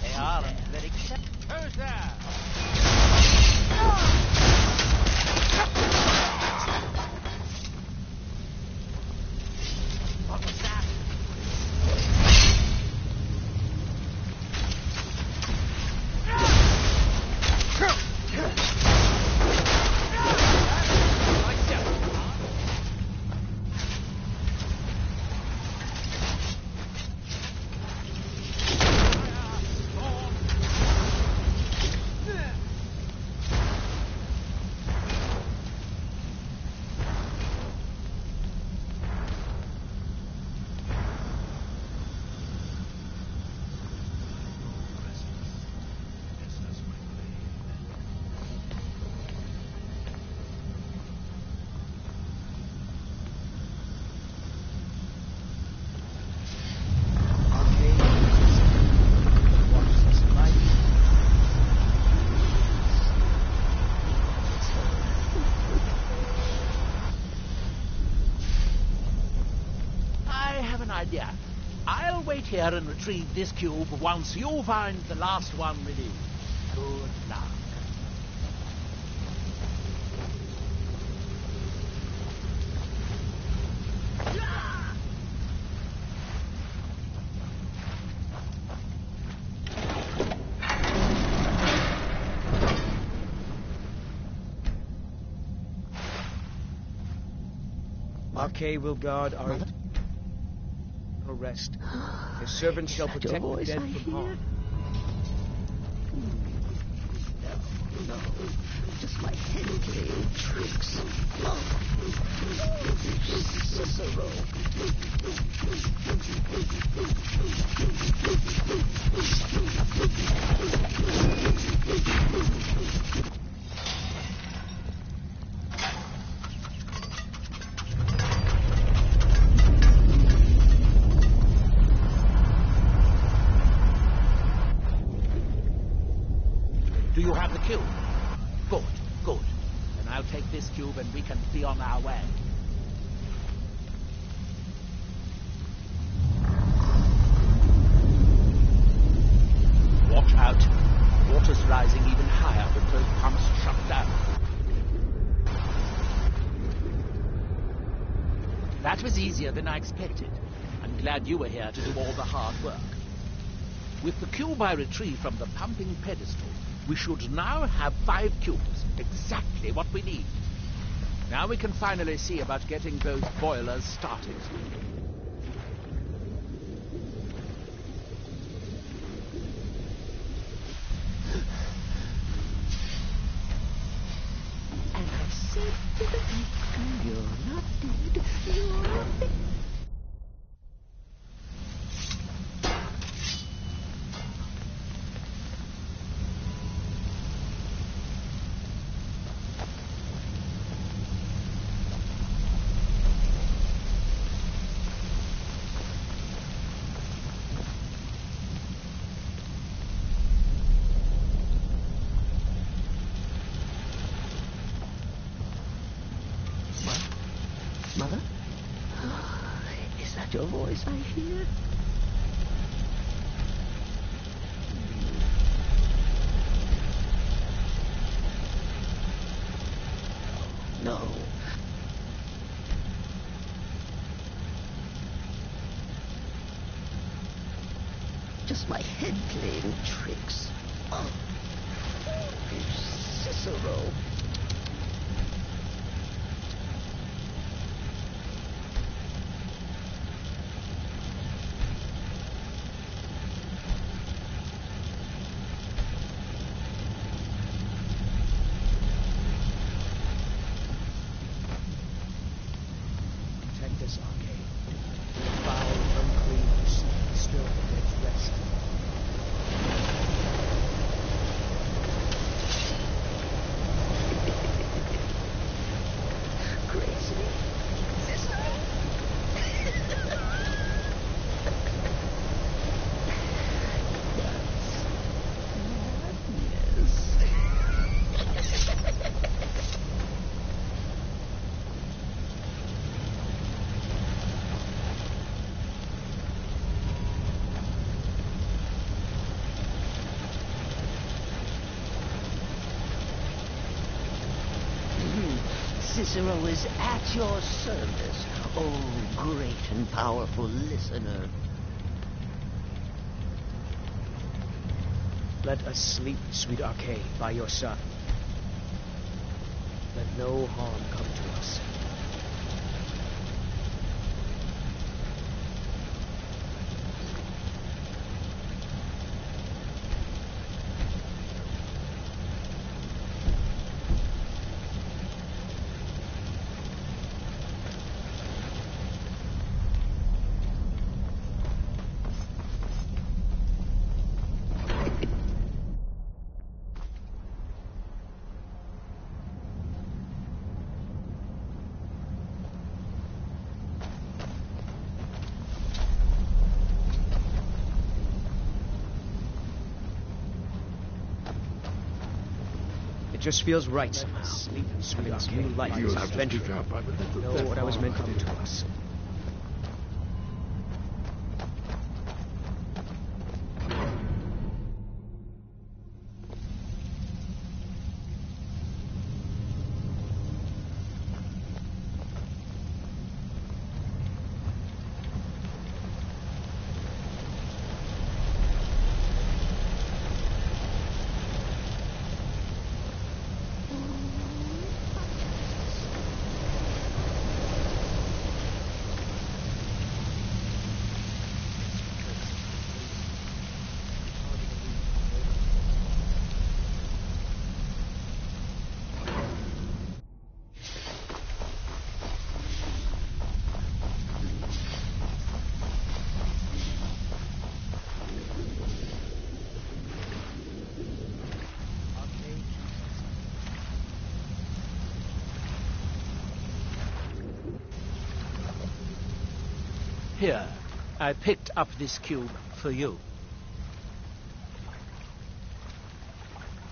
They are very clever. Who's there? What was that? Idea. I'll wait here and retrieve this cube once you find the last one released. Good luck. Arcade will guard our rest. His servants shall protect the dead from harm. No, just my head playing tricks. Cicero. Do you have the cube? Good, good. Then I'll take this cube and we can be on our way. Watch out. Water's rising even higher when those pumps shut down. That was easier than I expected. I'm glad you were here to do all the hard work. With the cube I retrieved from the pumping pedestal, we should now have 5 cubes, exactly what we need. Now we can finally see about getting those boilers started. And I said to the victim, you're not dead, you're a victim. Mother? Is that your voice I hear? No. Just my head playing tricks. Oh, Cicero. Protect this Arcade. Foul, unclean, sea, still the dead's rest. Cicero is at your service, oh great and powerful listener. Let us sleep, sweet Arcade, by your side. Let no harm come to us. It just feels right somehow. Sleep and sweet new life. You'll have to adventure. speak up. I'm a little Know what I was meant to do to us. Here, I picked up this cube for you.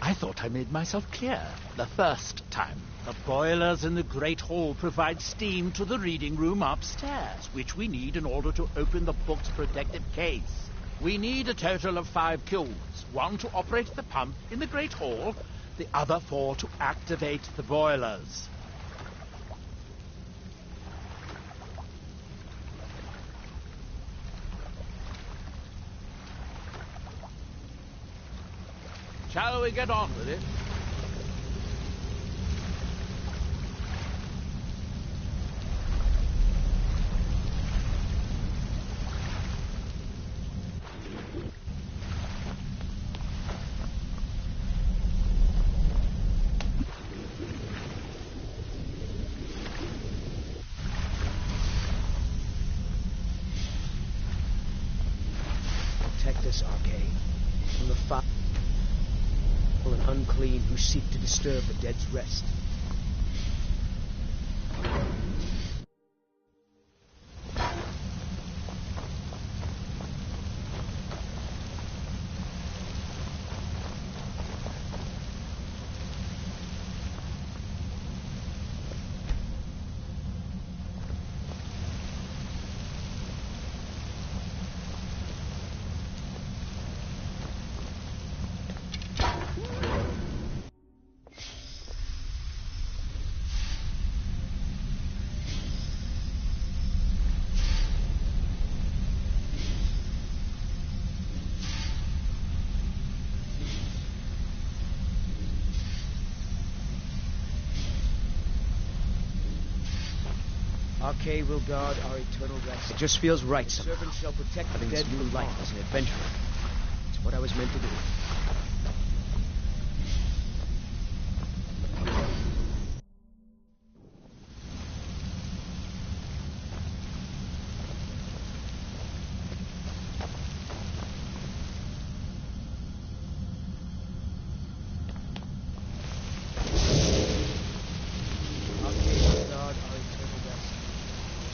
I thought I made myself clear the first time. The boilers in the Great Hall provide steam to the reading room upstairs, which we need in order to open the book's protective case. We need a total of 5 cubes, 1 to operate the pump in the Great Hall, the other 4 to activate the boilers. Shall we get on with it? Protect us, Arcade, from the fire and unclean who seek to disturb the dead's rest. Arcade will guard our eternal rest. It just feels right somehow. Servants shall protect the dead through life as an adventurer. It's what I was meant to do.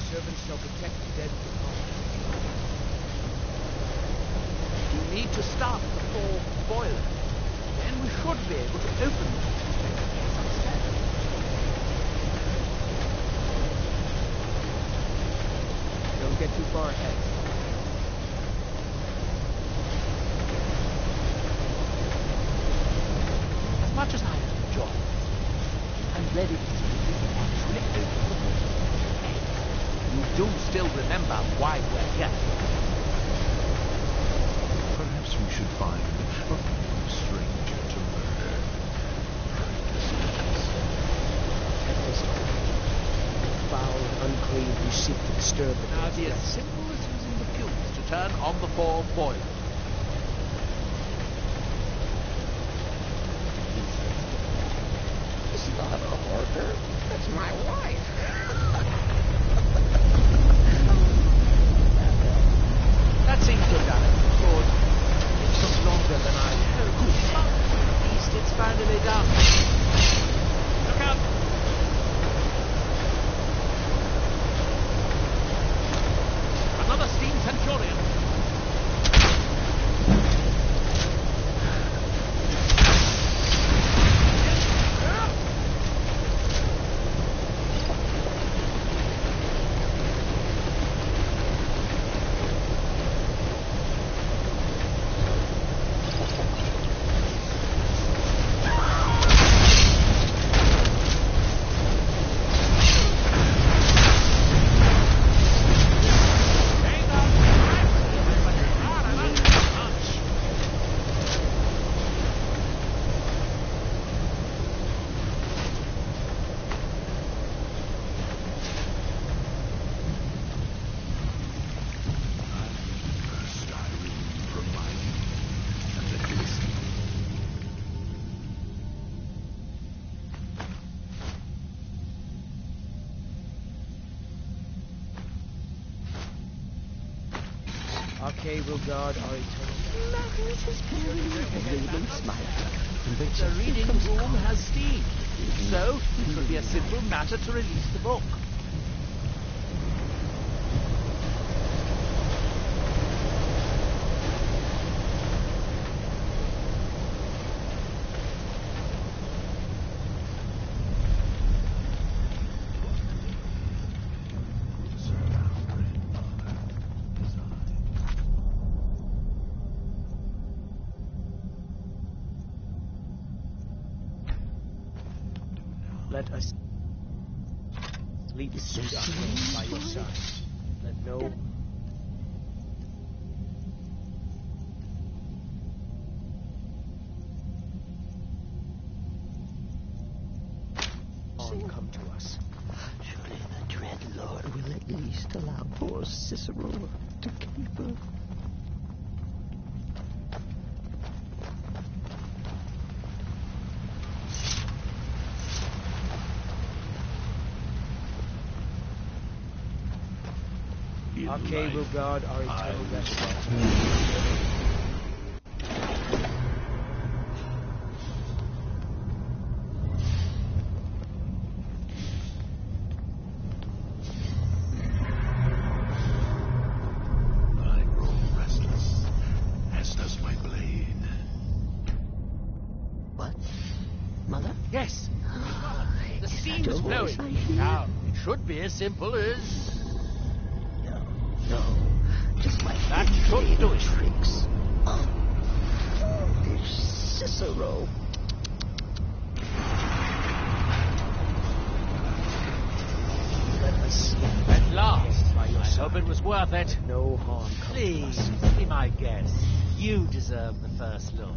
Servants shall protect the dead from harm. You need to start the 4 boilers. Then we should be able to open them. Upstairs. Don't get too far ahead. As much as I enjoy it, I'm ready to see if we can actually remember why we're here. Perhaps we should find a stranger to murder. Foul and unclean who seek to disturb the Now, dead's be as rest. simple as using the fuse to turn on the 4 boilers. It's not a hoarder. That's my wife. That seems to have done it. Good. It took longer than I hoped, but at least it's finally done. Look out! Another steam Centurion. Arcade will guard our eternal. Magnus is very The reading room has steam, so it will be a simple matter to release the book. Let us lead the suit by your side. Let no harm come to us. Surely the dread Lord will at least allow poor Cicero to keep her. Arcade will guard our eternal rest. I grow restless, as does my blade. What? Mother? Yes. The steam is flowing. Now, it should be as simple as... No. Just like that should do it. Tricks. It's Cicero. Let us sleep. At last. I hope it was worth it. No harm come to Please, us. be my guest. You deserve the first look.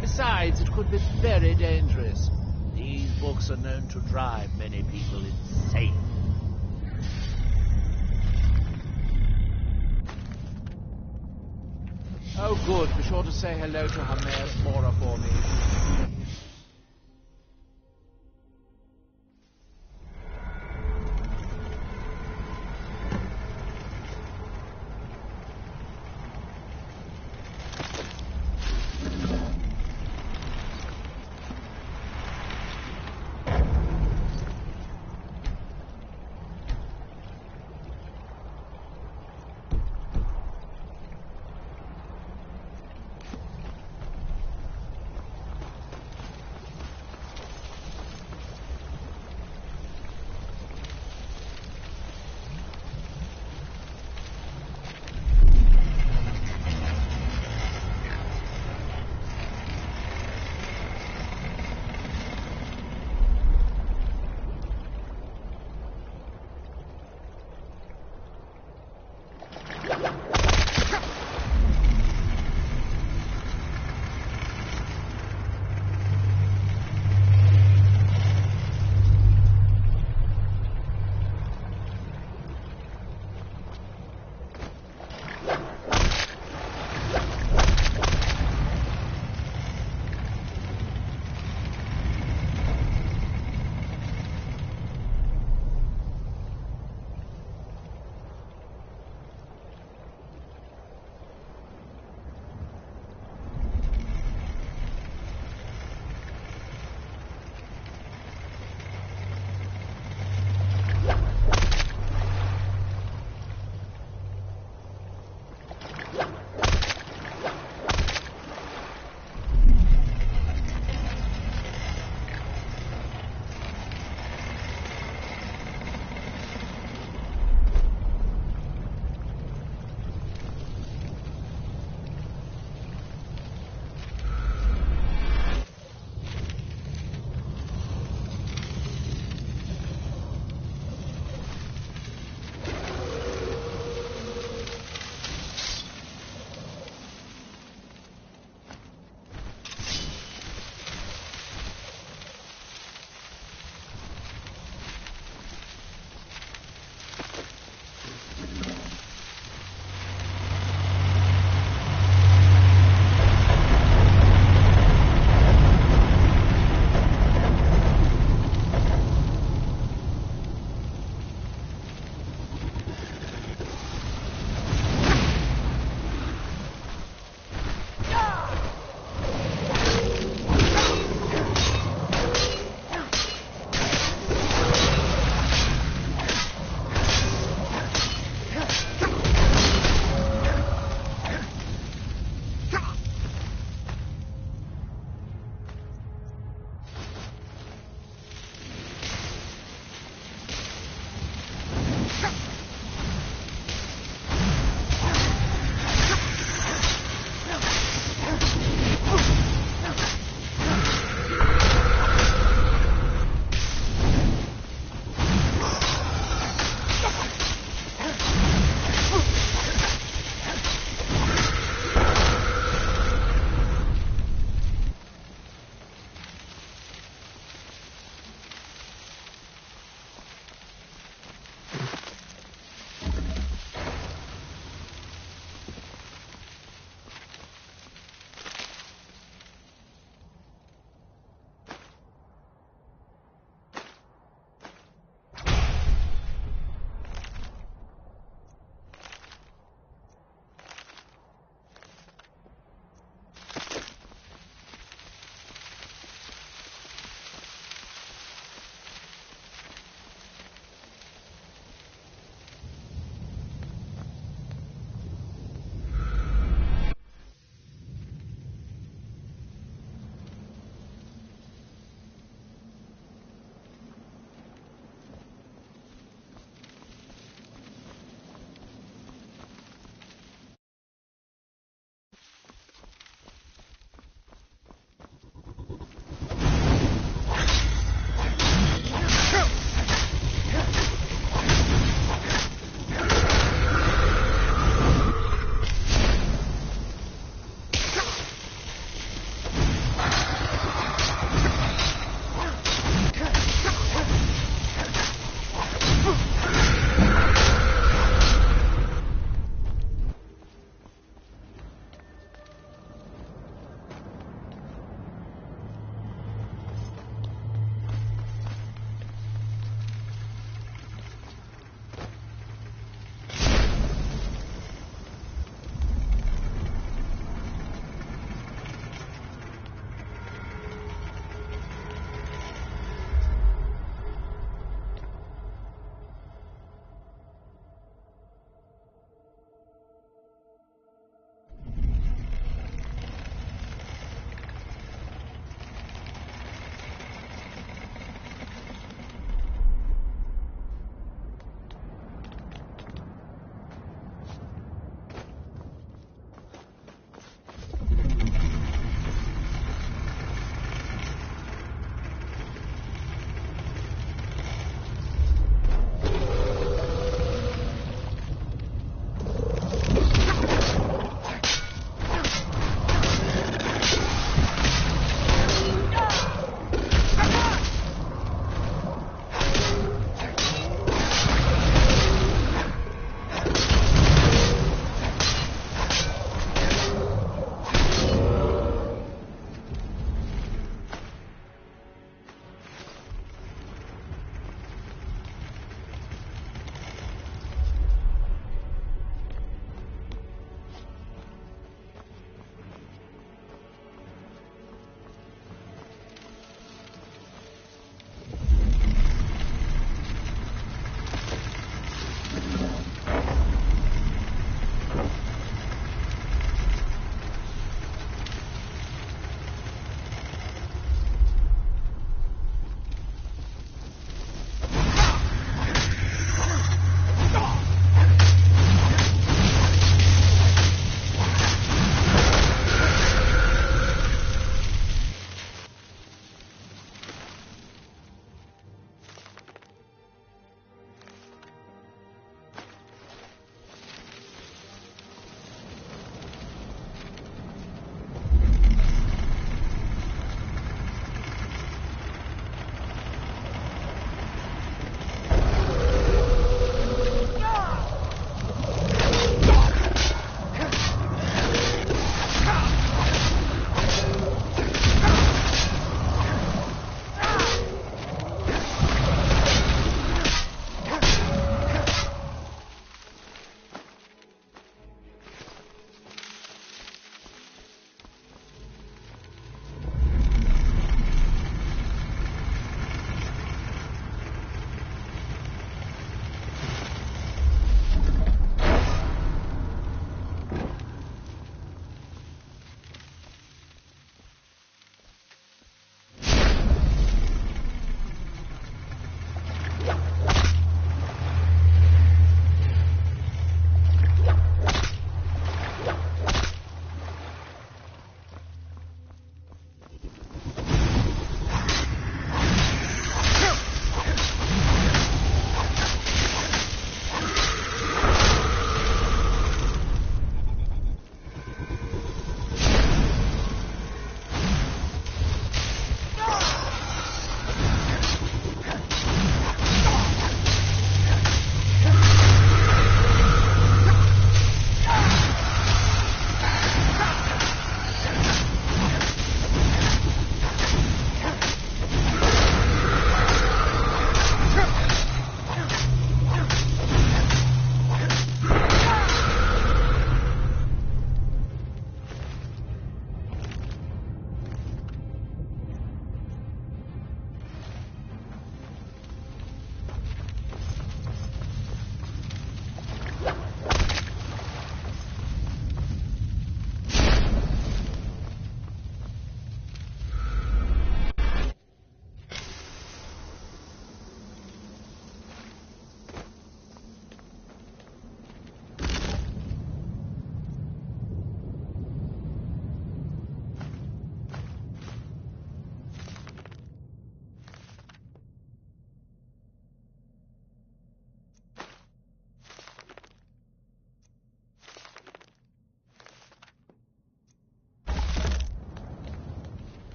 Besides, it could be very dangerous. These books are known to drive many people insane. Oh, good. Be sure to say hello to her mare, Mora, for me.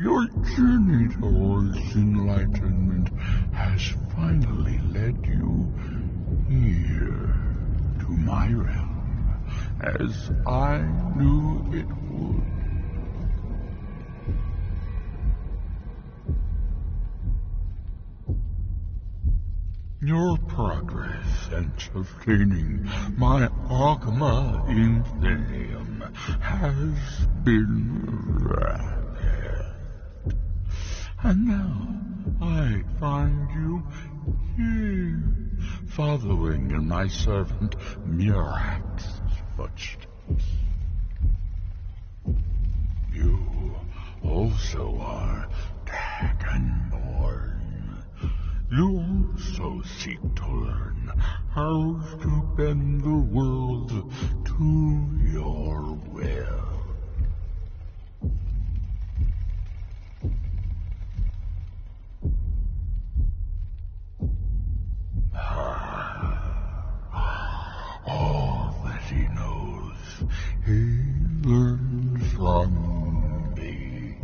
Your journey towards enlightenment has finally led you here to my realm, as I knew it would. Your progress in sustaining my Argma Infinium has been rapid. And now I find you here, following in my servant Murak's footsteps. You also are Dragonborn. You also seek to learn how to bend the world to your will. All that he knows, he learned from me.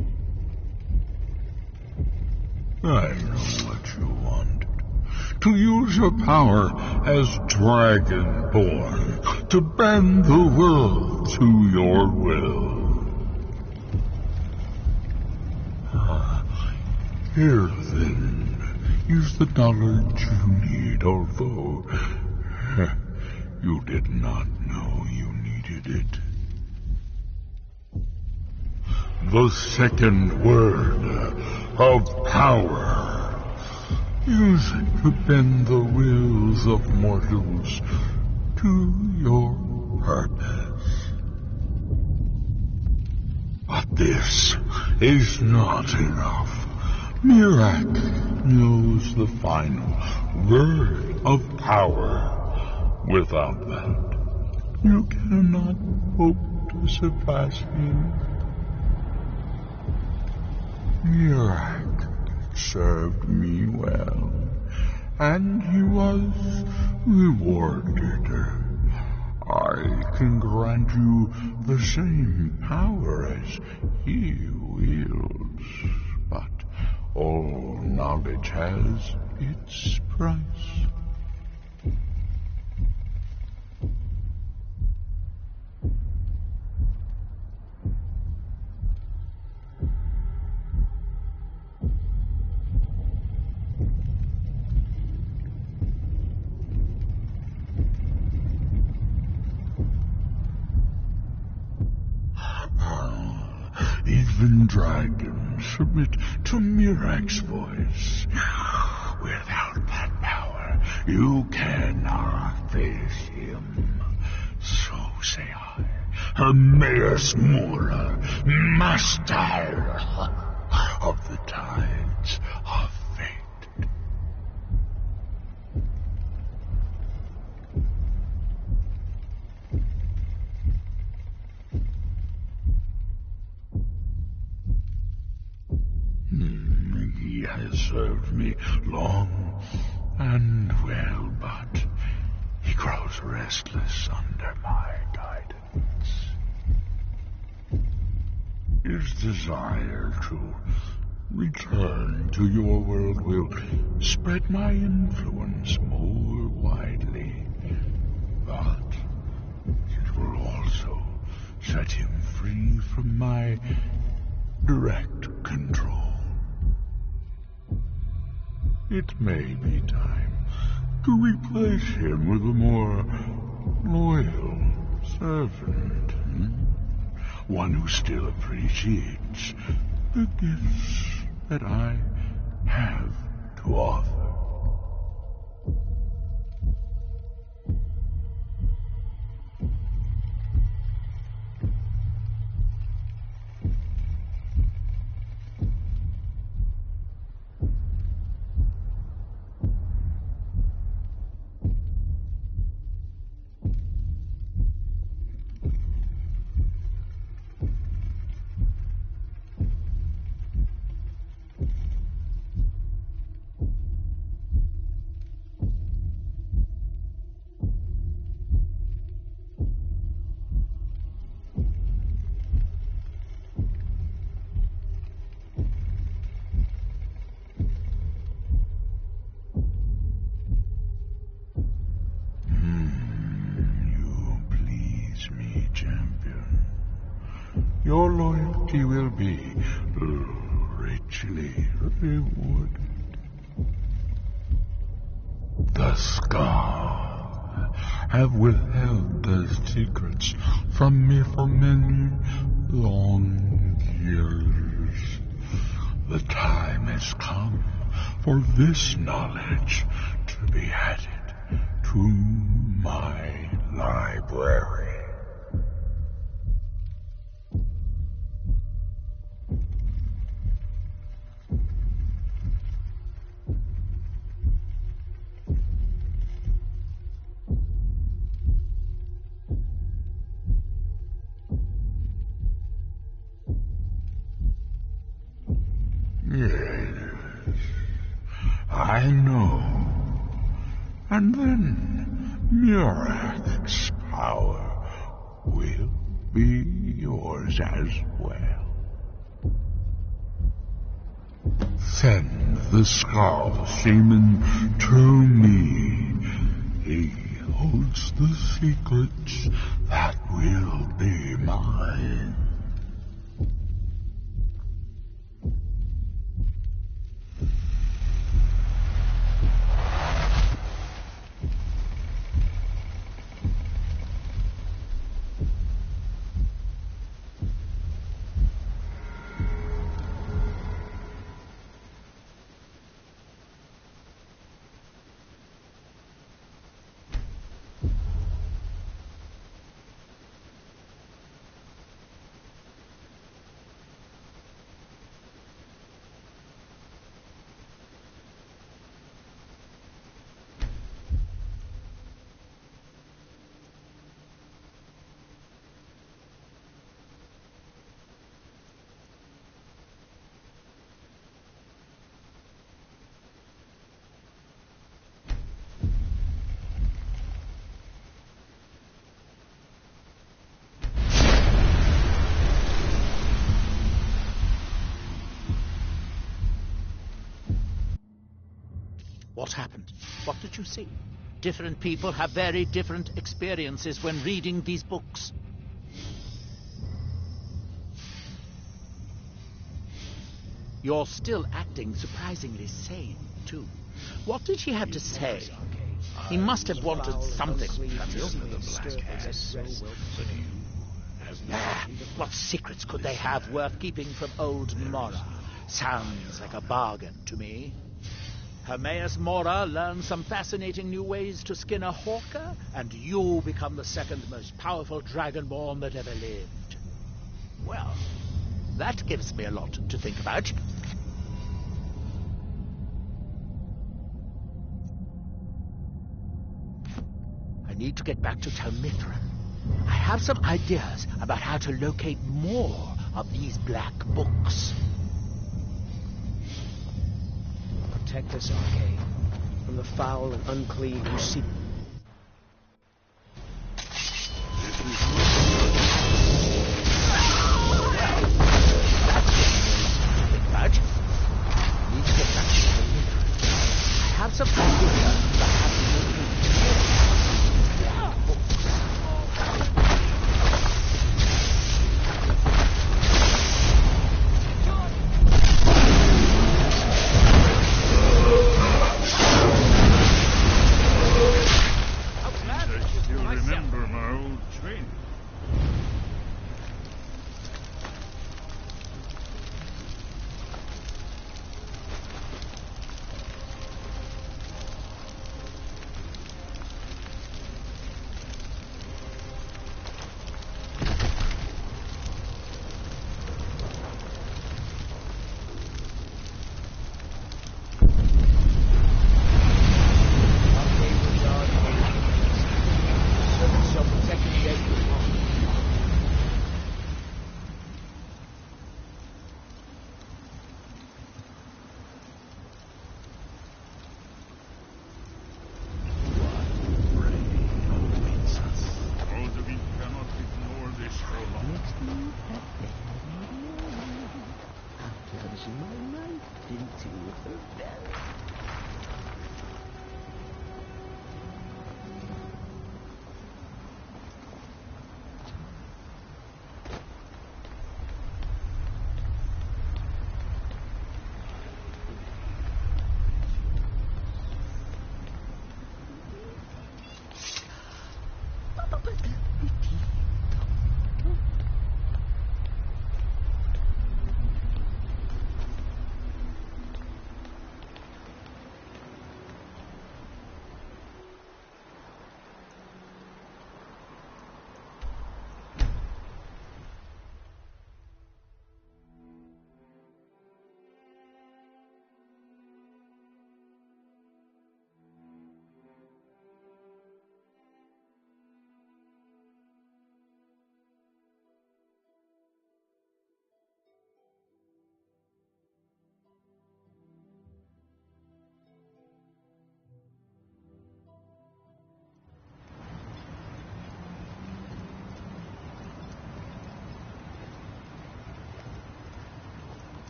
I know what you wanted. To use your power as Dragonborn, to bend the world to your will. Here, then, is the knowledge you need, although you did not know you needed it. The second word of power. Use it to bend the wills of mortals to your purpose. But this is not enough. Mirak knows the final word of power. Without that, you cannot hope to surpass him. Mirak served me well, and he was rewarded. I can grant you the same power as he wields, but all knowledge has its price. Even dragons submit to Mirak's voice. Without that power, you cannot face him. So say I, Hermaeus Mora, master of the tides of fate. He has served me long and well, but he grows restless under my guidance. His desire to return to your world will spread my influence more widely, but it will also set him free from my direct control. It may be time to replace him with a more loyal servant. One who still appreciates the gifts that I have to offer. your loyalty will be richly rewarded. The Scar have withheld their secrets from me for many long years. The time has come for this knowledge to be added to my library. Yes, I know. And then Murak's power will be yours as well. Send the Skull Shaman to me. He holds the secrets that will be mine. What happened? What did you see? Different people have very different experiences when reading these books. You're still acting surprisingly sane, too. What did he have to say? He must have wanted something from you. What secrets could they have worth keeping from old Mora? Sounds like a bargain to me. Hermaeus Mora learns some fascinating new ways to skin a hawker, and you become the second most powerful dragonborn that ever lived. Well, that gives me a lot to think about. I need to get back to Talmithran. I have some ideas about how to locate more of these black books. Protect this arcade from the foul and unclean who seek. Need to get back to Talmithran. I have some ideas about how to locate more of these black books. Remember my old training.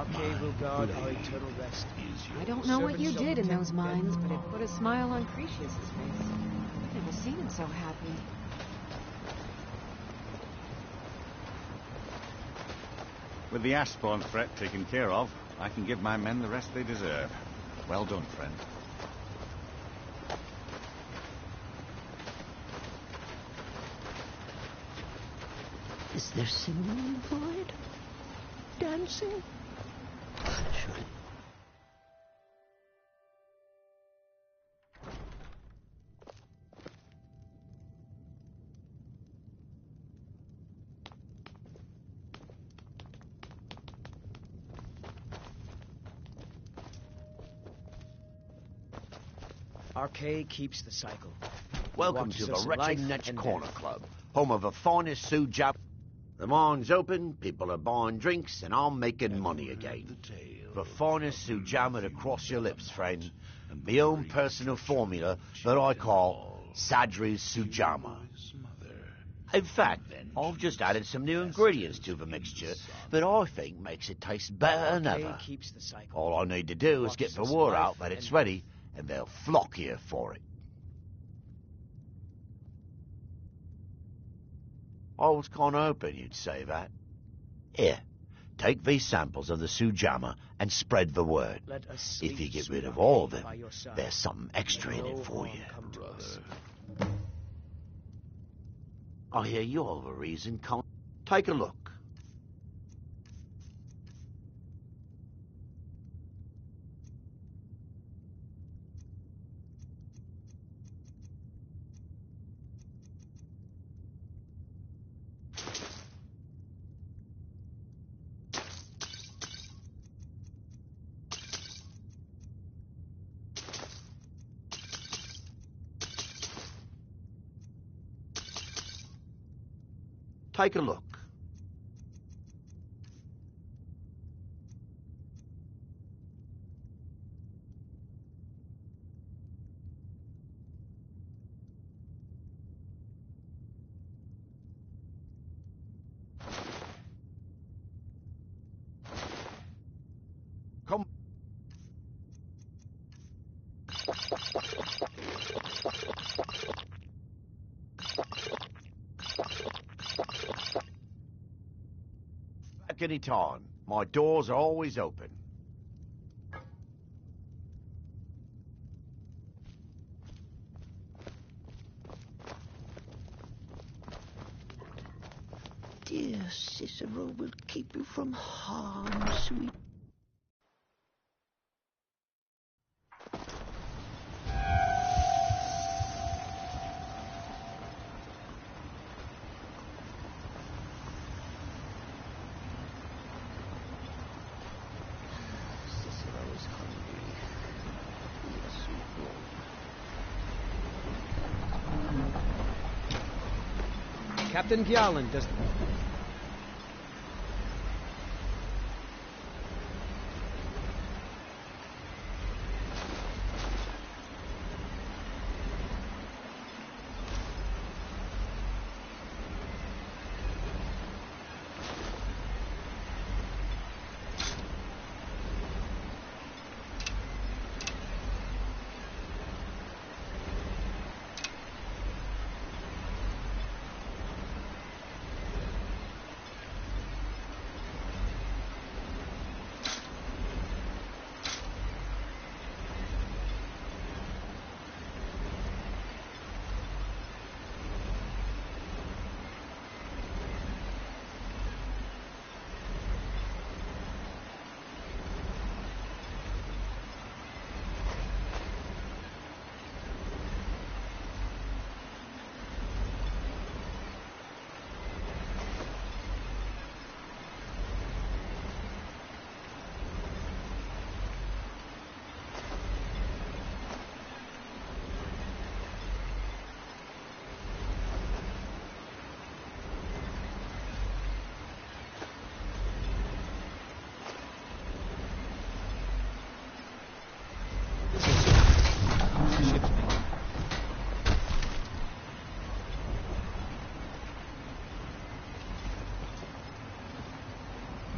Arcade will guard our eternal rest. I don't know what you did in those mines, but it put a smile on Cretius's face. I've never seen him so happy. With the ash spawn threat taken care of, I can give my men the rest they deserve. Well done, friend. Is there singing in the void? Dancing? Surely. Arcade keeps the cycle. Welcome to the Watches us Wretched life Netch and Corner death. Club, home of the finest Sujab. The mine's open, people are buying drinks, and I'm making money again. The finest Sujammer across your lips, friend. My own personal formula that I call Sadri's Sujama. In fact, I've just added some new ingredients to the mixture that I think makes it taste better than ever. Keeps the cycle. All I need to do is get the word out that it's ready, and they'll flock here for it. I was kind of hoping you'd say that. Here, take these samples of the Sujama and spread the word. If you get rid of all of them, there's something extra in it for you. I hear you're the reason. Take a look. Take a look. Come. Back any time. My doors are always open. Dear Cicero will keep you from harm, sweet. Cicero is hungry. Yes, sweet boy. Captain Gjalland does.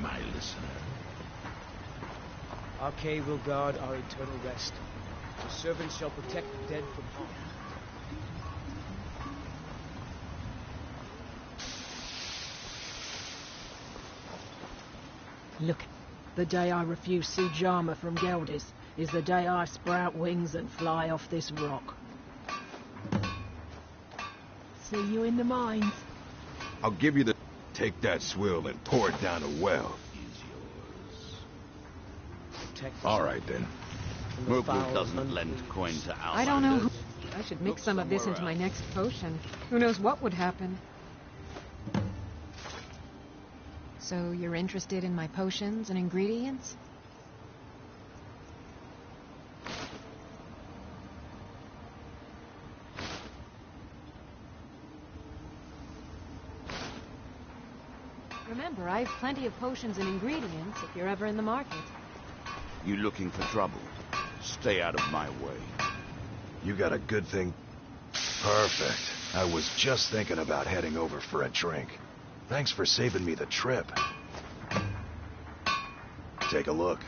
My listener, Archay will guard our eternal rest. The servants shall protect the dead from harm. Look, the day I refuse Sujama from Geldis is the day I sprout wings and fly off this rock. See you in the mines. I'll give you the... Take that swill and pour it down a well. All right, then. Murkwood doesn't lend coin to outlanders. I don't know. I should mix some of this into my next potion. Who knows what would happen? So you're interested in my potions and ingredients? Remember, I have plenty of potions and ingredients if you're ever in the market. You looking for trouble? Stay out of my way. You got a good thing? Perfect. I was just thinking about heading over for a drink. Thanks for saving me the trip. Take a look.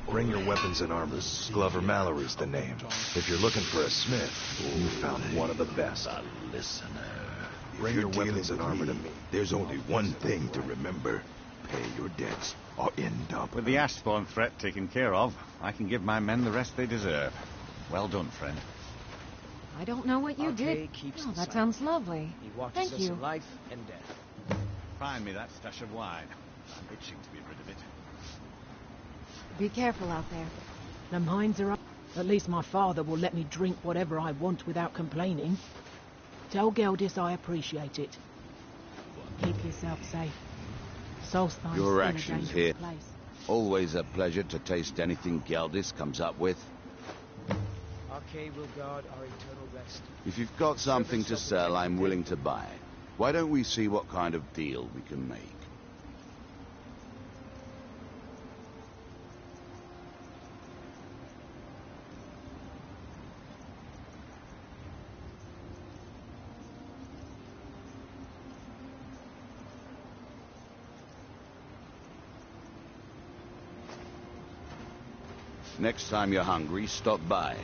Bring your weapons and armor. Glover Mallory's the name. If you're looking for a smith, you found one of the best. A listener. Bring your weapons and armor to me. There's only one thing to remember. Pay your debts or end up... With the Ashspawn threat taken care of, I can give my men the rest they deserve. Well done, friend. I don't know what you did. Oh, that sounds lovely. Thank you. Life and death. Find me that stash of wine. I'm itching to be rid of it. Be careful out there. The mines are up. At least my father will let me drink whatever I want without complaining. Tell Geldis I appreciate it. Keep yourself safe. Solstine's Your still a actions dangerous here. place. Always a pleasure to taste anything Geldis comes up with. Archay will guard our eternal rest. If you've got something to sell, I'm willing to buy. Why don't we see what kind of deal we can make? Next time you're hungry, stop by.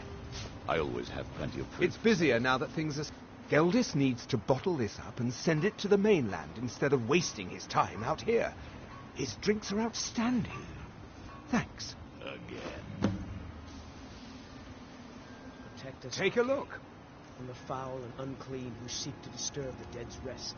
I always have plenty of food. It's busier now that things are... Geldis needs to bottle this up and send it to the mainland instead of wasting his time out here. His drinks are outstanding. Thanks. Again. Protect us Take a look. from the foul and unclean who seek to disturb the dead's rest.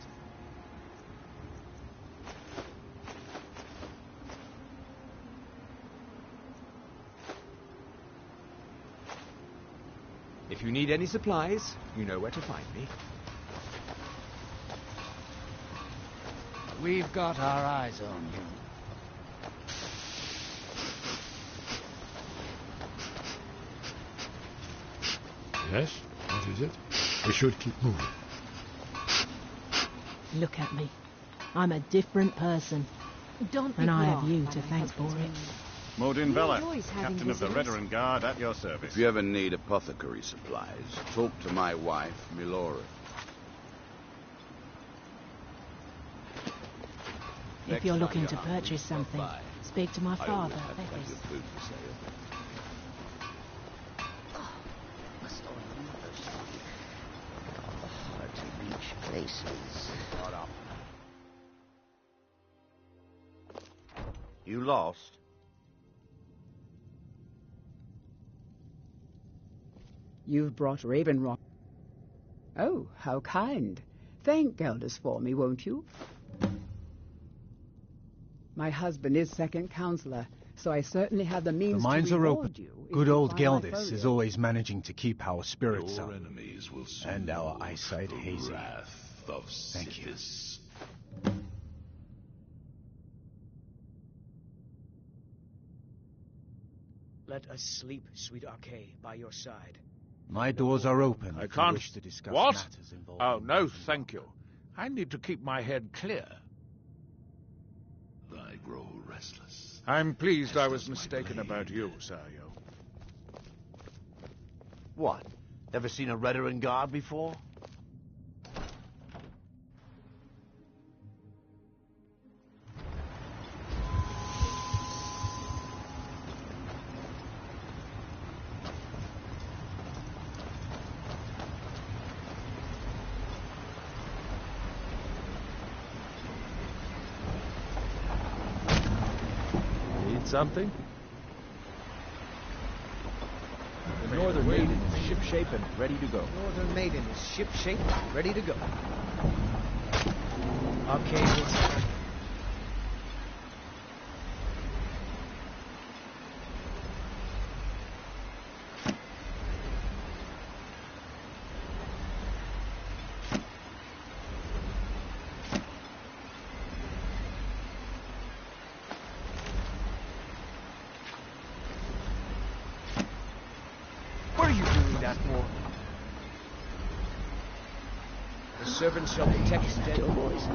If you need any supplies, you know where to find me. We've got our eyes on you. Yes? What is it? We should keep moving. Look at me. I'm a different person. Don't be And I put have off you by to my thank husband's for it. meaning. Modin He Vela, enjoys having captain of the visitors. Redoran Guard at your service. If you ever need apothecary supplies, talk to my wife, Milora. If you're looking to purchase something, speak to my father, Bevis. Food for sale. Must all remember something. Hard-to-reach places. You lost? You've brought Raven Rock. Oh, how kind. Thank Geldis for me, won't you? My husband is second counselor, so I certainly have the means The mines to are reward open. you. Good old Geldis is always managing to keep our spirits Your up. enemies will soon And our know eyesight the hazy. wrath of Thank you. Sithis. Let us sleep, sweet Archay, by your side. My doors are open I if you can't... wish to discuss What? matters involving... Oh, no, thank you. I need to keep my head clear. I grow restless. I'm pleased I was mistaken about you, Sayo. What? Ever seen a Redoran guard before? Need something? The Northern Maiden is shipshape and ready to go. Northern Maiden is shipshape, ready to go. Archay will... What are you doing that for? The servant shall protect his dead boys.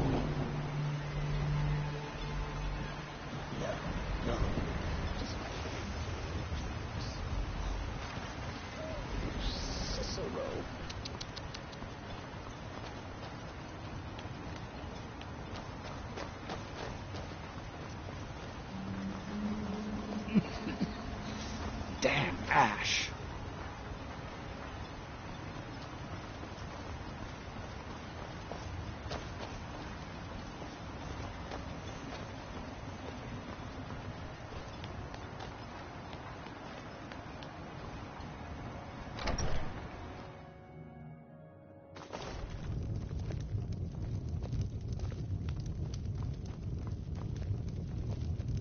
No. Cicero. Damn ash.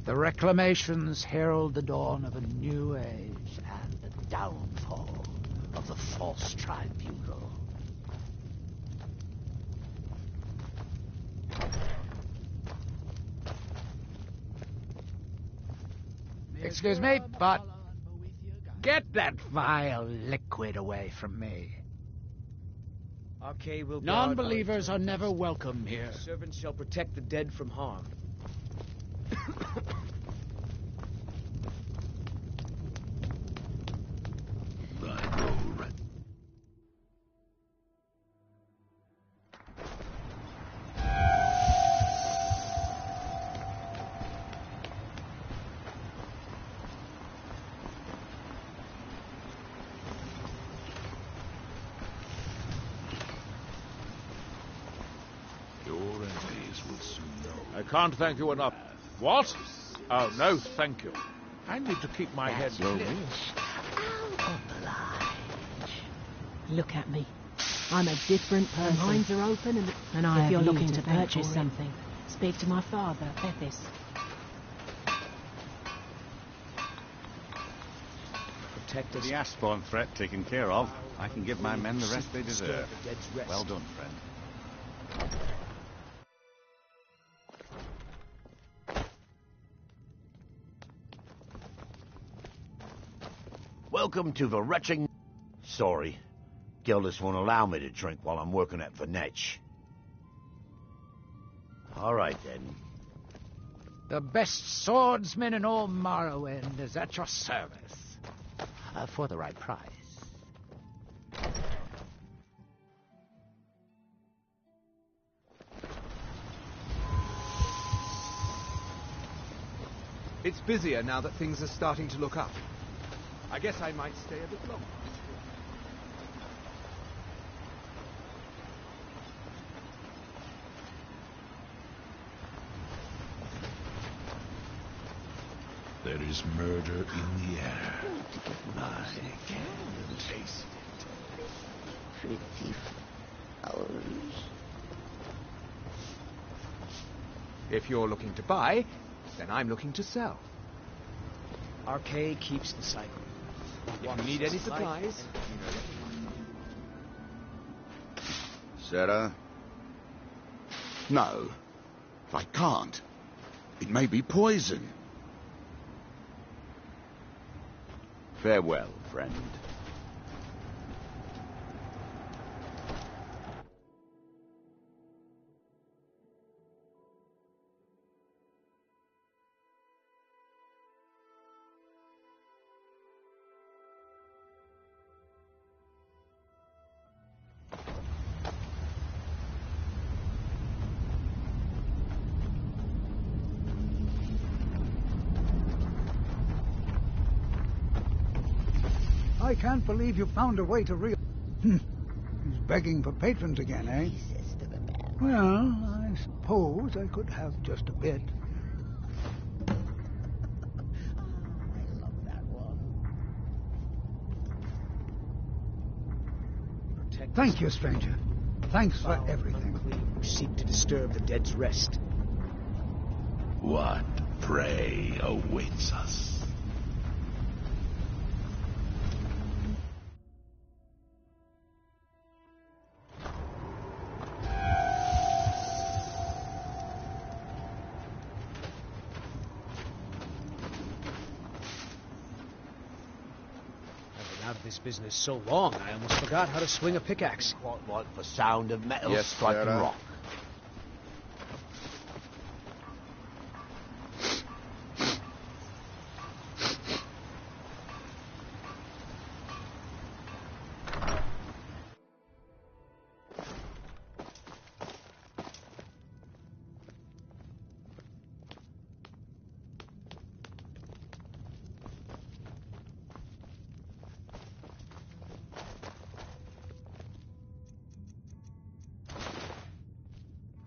The reclamations herald the dawn of a new age and the downfall of the false tribunal. Excuse me, but get that vile liquid away from me. Archay will guard Non-believers our are never eternal welcome here. The servant shall protect the dead from harm. I grow restless. Your enemies will soon know. I can't thank you enough. What? Oh, no, thank you. I need to keep my head That's your clear. wish. I'll oblige. Look at me. I'm a different person. The mines are open and I if you're looking to purchase something, speak to my father, Ethis. Protect With us. the Ashbourne threat taken care of, I can give my men the rest they deserve. The dead's rest. Well done, friend. Welcome to the retching... Sorry. Geldis won't allow me to drink while I'm working at Venetch. All right, then. The best swordsman in all Morrowind is at your service. For the right price. It's busier now that things are starting to look up. I guess I might stay a bit longer. There is murder in the air. I can taste it. pretty flowers. If you're looking to buy, then I'm looking to sell. Arcay keeps the cycle. If you need any supplies, you know what to find. Sarah? No. I can't. It may be poison. Farewell, friend. I can't believe you found a way to He's begging for patrons again, eh? Well, I suppose I could have just a bit. Thank you, stranger. Thanks for everything. Who seek to disturb the dead's rest. What prey awaits us? Out of this business so long, I almost forgot how to swing a pickaxe. Quite like the sound of metal Yes, striking Sarah. rock.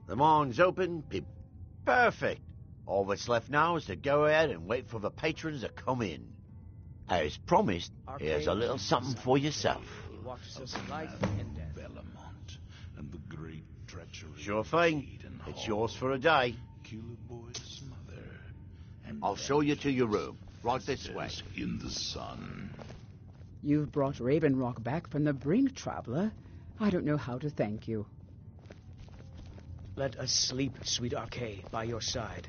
The mine's open. Perfect. All that's left now is to go ahead and wait for the patrons to come in. As promised, here's a little something for yourself. He walks us life and death. Bellamont and the great treachery. Sure thing. It's yours for a day. Killer Boy's mother. And I'll show you to your room. Right this way. In the sun. You've brought Raven Rock back from the brink, traveler. I don't know how to thank you. Let us sleep, sweet Arcay, by your side.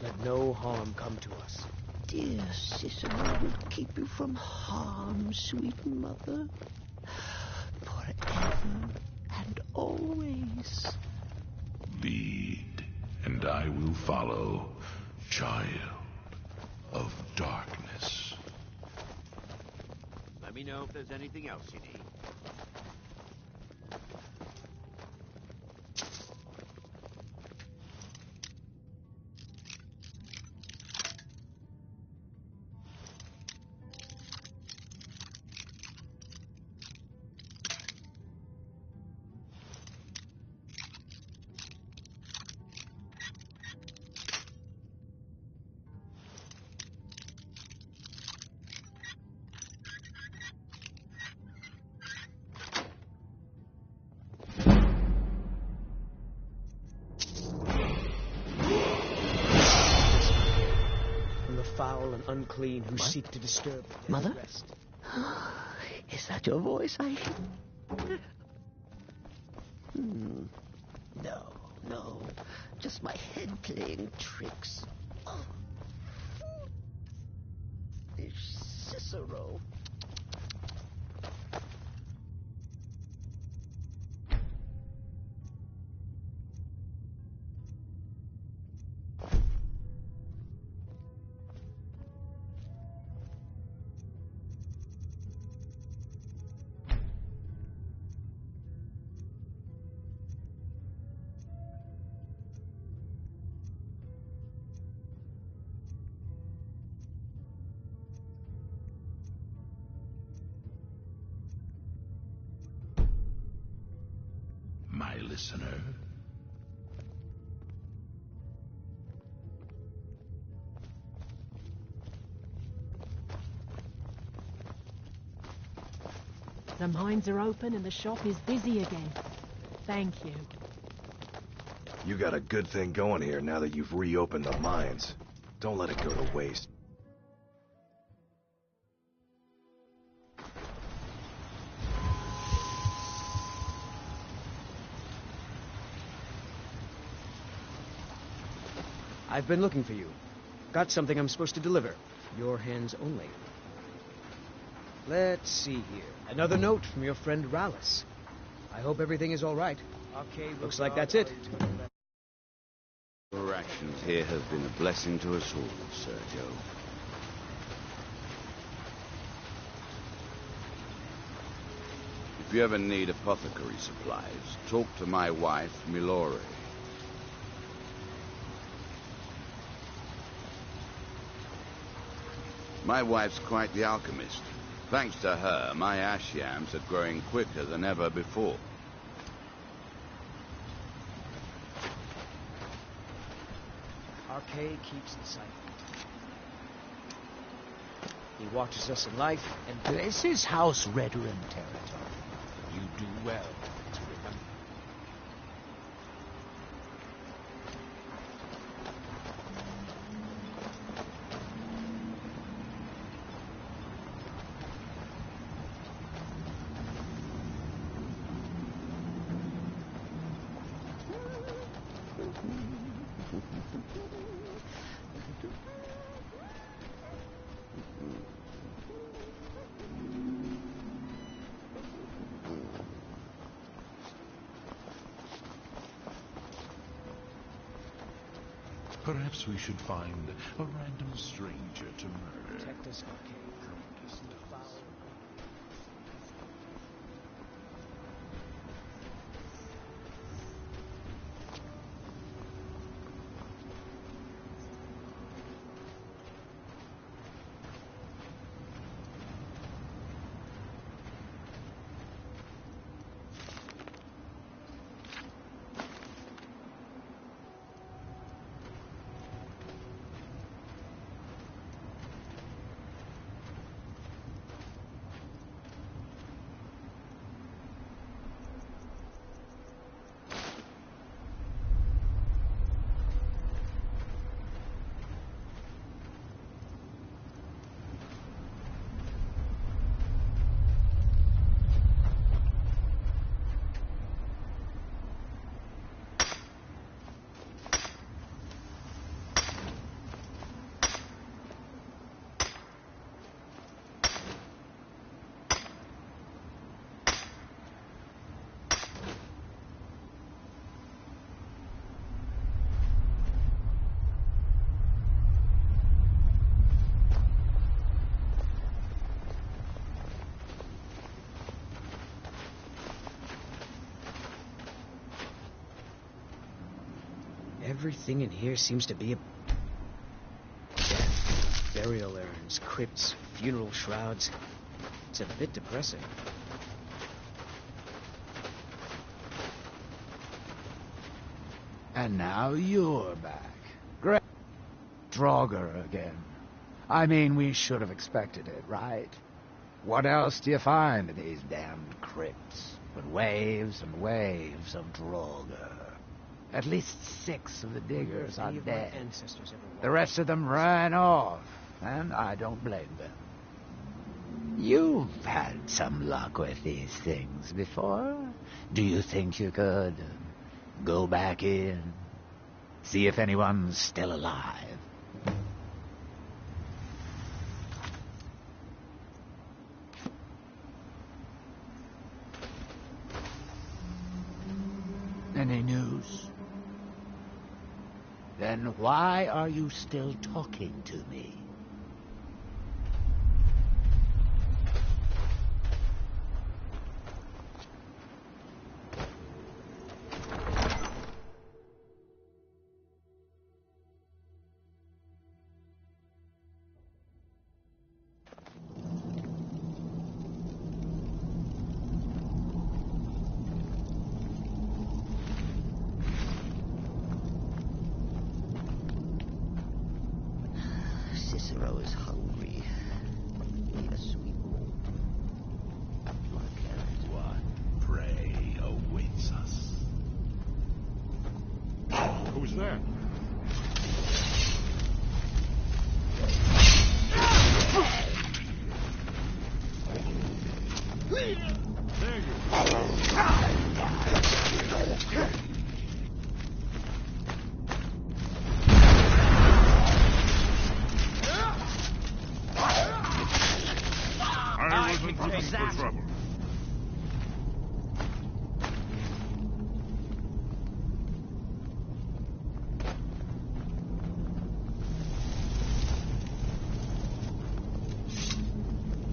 Let no harm come to us. Dear Cicero will keep you from harm, sweet mother. Forever and always. Lead, and I will follow, child of darkness. Let me know if there's anything else you need. Foul and unclean who seek to disturb the dead Mother? rest. Is that your voice I hear? No. Just my head playing tricks. Oh. Cicero. My listener. The mines are open and the shop is busy again. Thank you. You got a good thing going here now that you've reopened the mines. Don't let it go to waste. I've been looking for you. Got something I'm supposed to deliver. Your hands only. Let's see here. Another note from your friend Rallis. I hope everything is all right. Looks like that's it. Your actions here have been a blessing to us all, Sergio. If you ever need apothecary supplies, talk to my wife, Milore. My wife's quite the alchemist. Thanks to her, my ash yams are growing quicker than ever before. Arcade keeps the cycle. He watches us in life, and this is House Redoran territory. You do well to remember. Perhaps we should find a random stranger to murder. protect us, Arcade. Everything in here seems to be a death. Burial urns, crypts, funeral shrouds. It's a bit depressing. And now you're back. Great. Draugr again. I mean, we should have expected it, right? What else do you find in these damned crypts but waves and waves of Draugr? At least 6 of the diggers are dead. The rest of them ran off, and I don't blame them. You've had some luck with these things before. Do you think you could go back in, see if anyone's still alive? Any news? Then why are you still talking to me? Cicero is hungry. Yes, we will. Blood Who's there? There you I wasn't looking for trouble.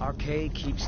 Arcade keeps...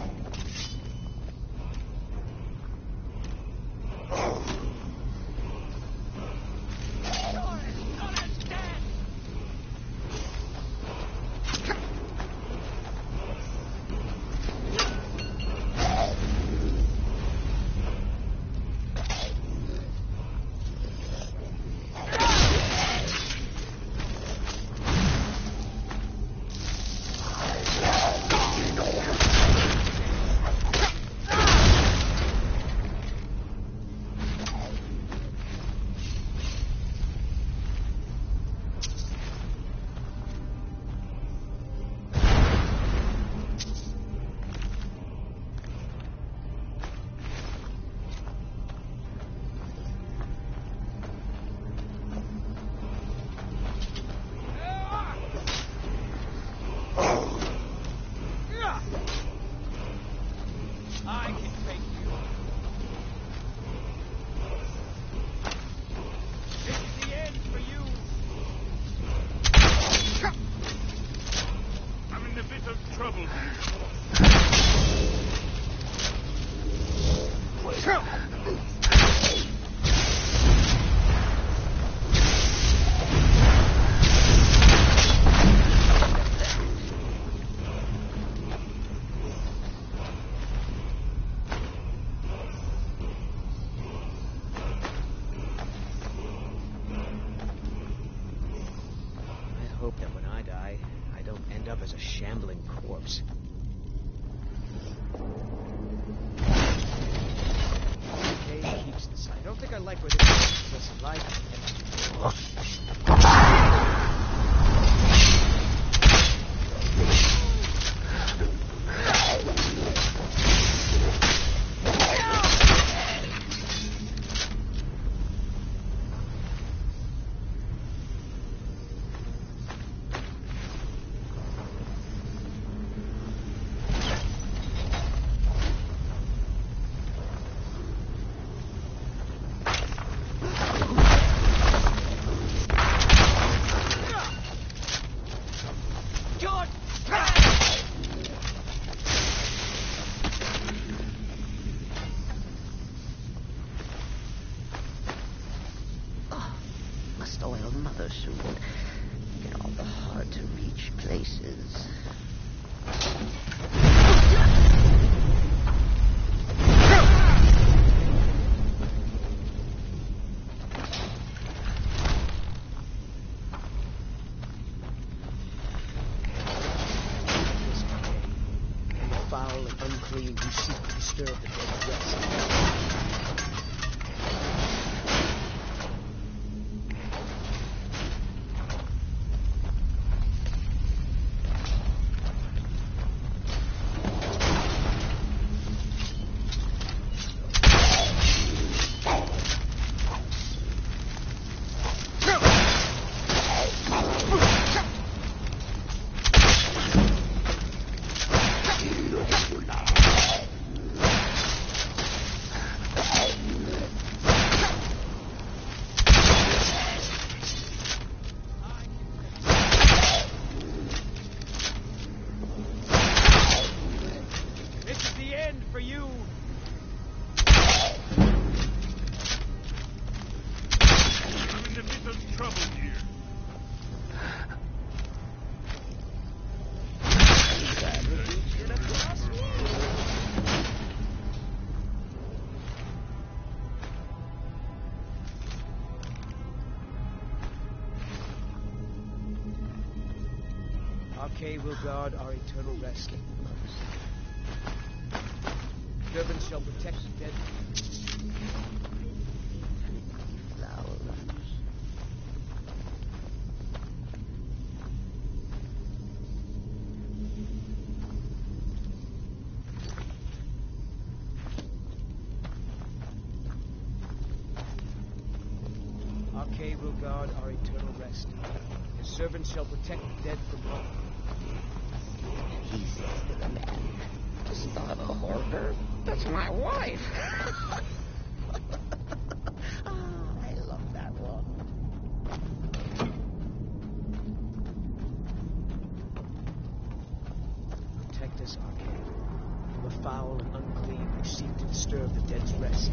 as a shambling corpse. Okay, keeps the sight. I don't think I like where this is. Listen, like... will guard our eternal rest. Servants shall protect the dead. Flowers. Arcade will guard our eternal rest. His servants shall protect the dead from harm. He says to the man, "It's not a hoarder. That's my wife." I love that one. Protect us, Arcade, from the foul and unclean who seek to disturb the dead's rest.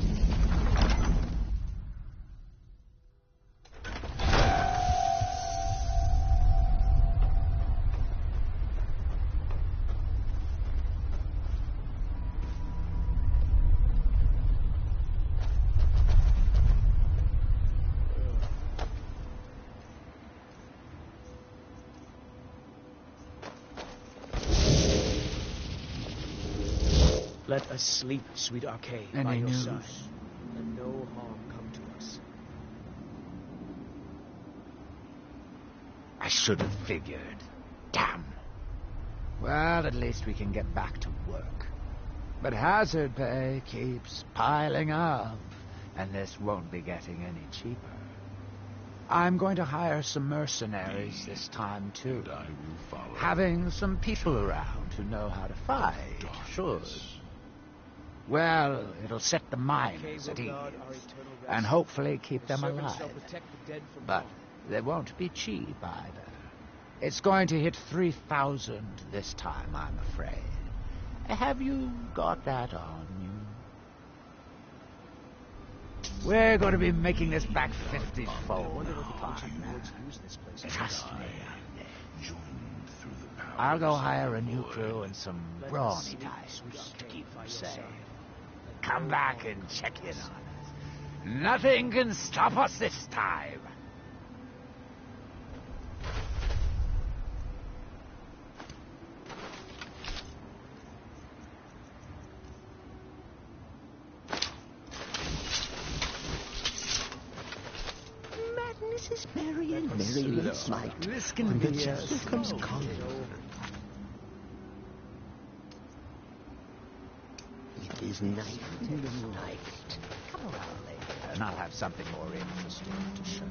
Let us sleep, sweet Arcade, by Any your news? side. Let no harm come to us. I should have figured. Damn. Well, at least we can get back to work. But hazard pay keeps piling up, and this won't be getting any cheaper. I'm going to hire some mercenaries this time, too. And I will follow. Having some people around who know how to fight should. Well, it'll set the miners at ease, and hopefully keep them alive. But they won't be cheap either. It's going to hit 3,000 this time, I'm afraid. Have you got that on you? We're going to be making this back 50-fold. Trust me on this. I'll go hire a new crew and some brawny types to keep them safe. Come back and check in on us. Nothing can stop us this time. Madness is merry and merryment's light. This can When the be jester comes calling. It is night and night. Come around later, and I'll have something more interesting to show.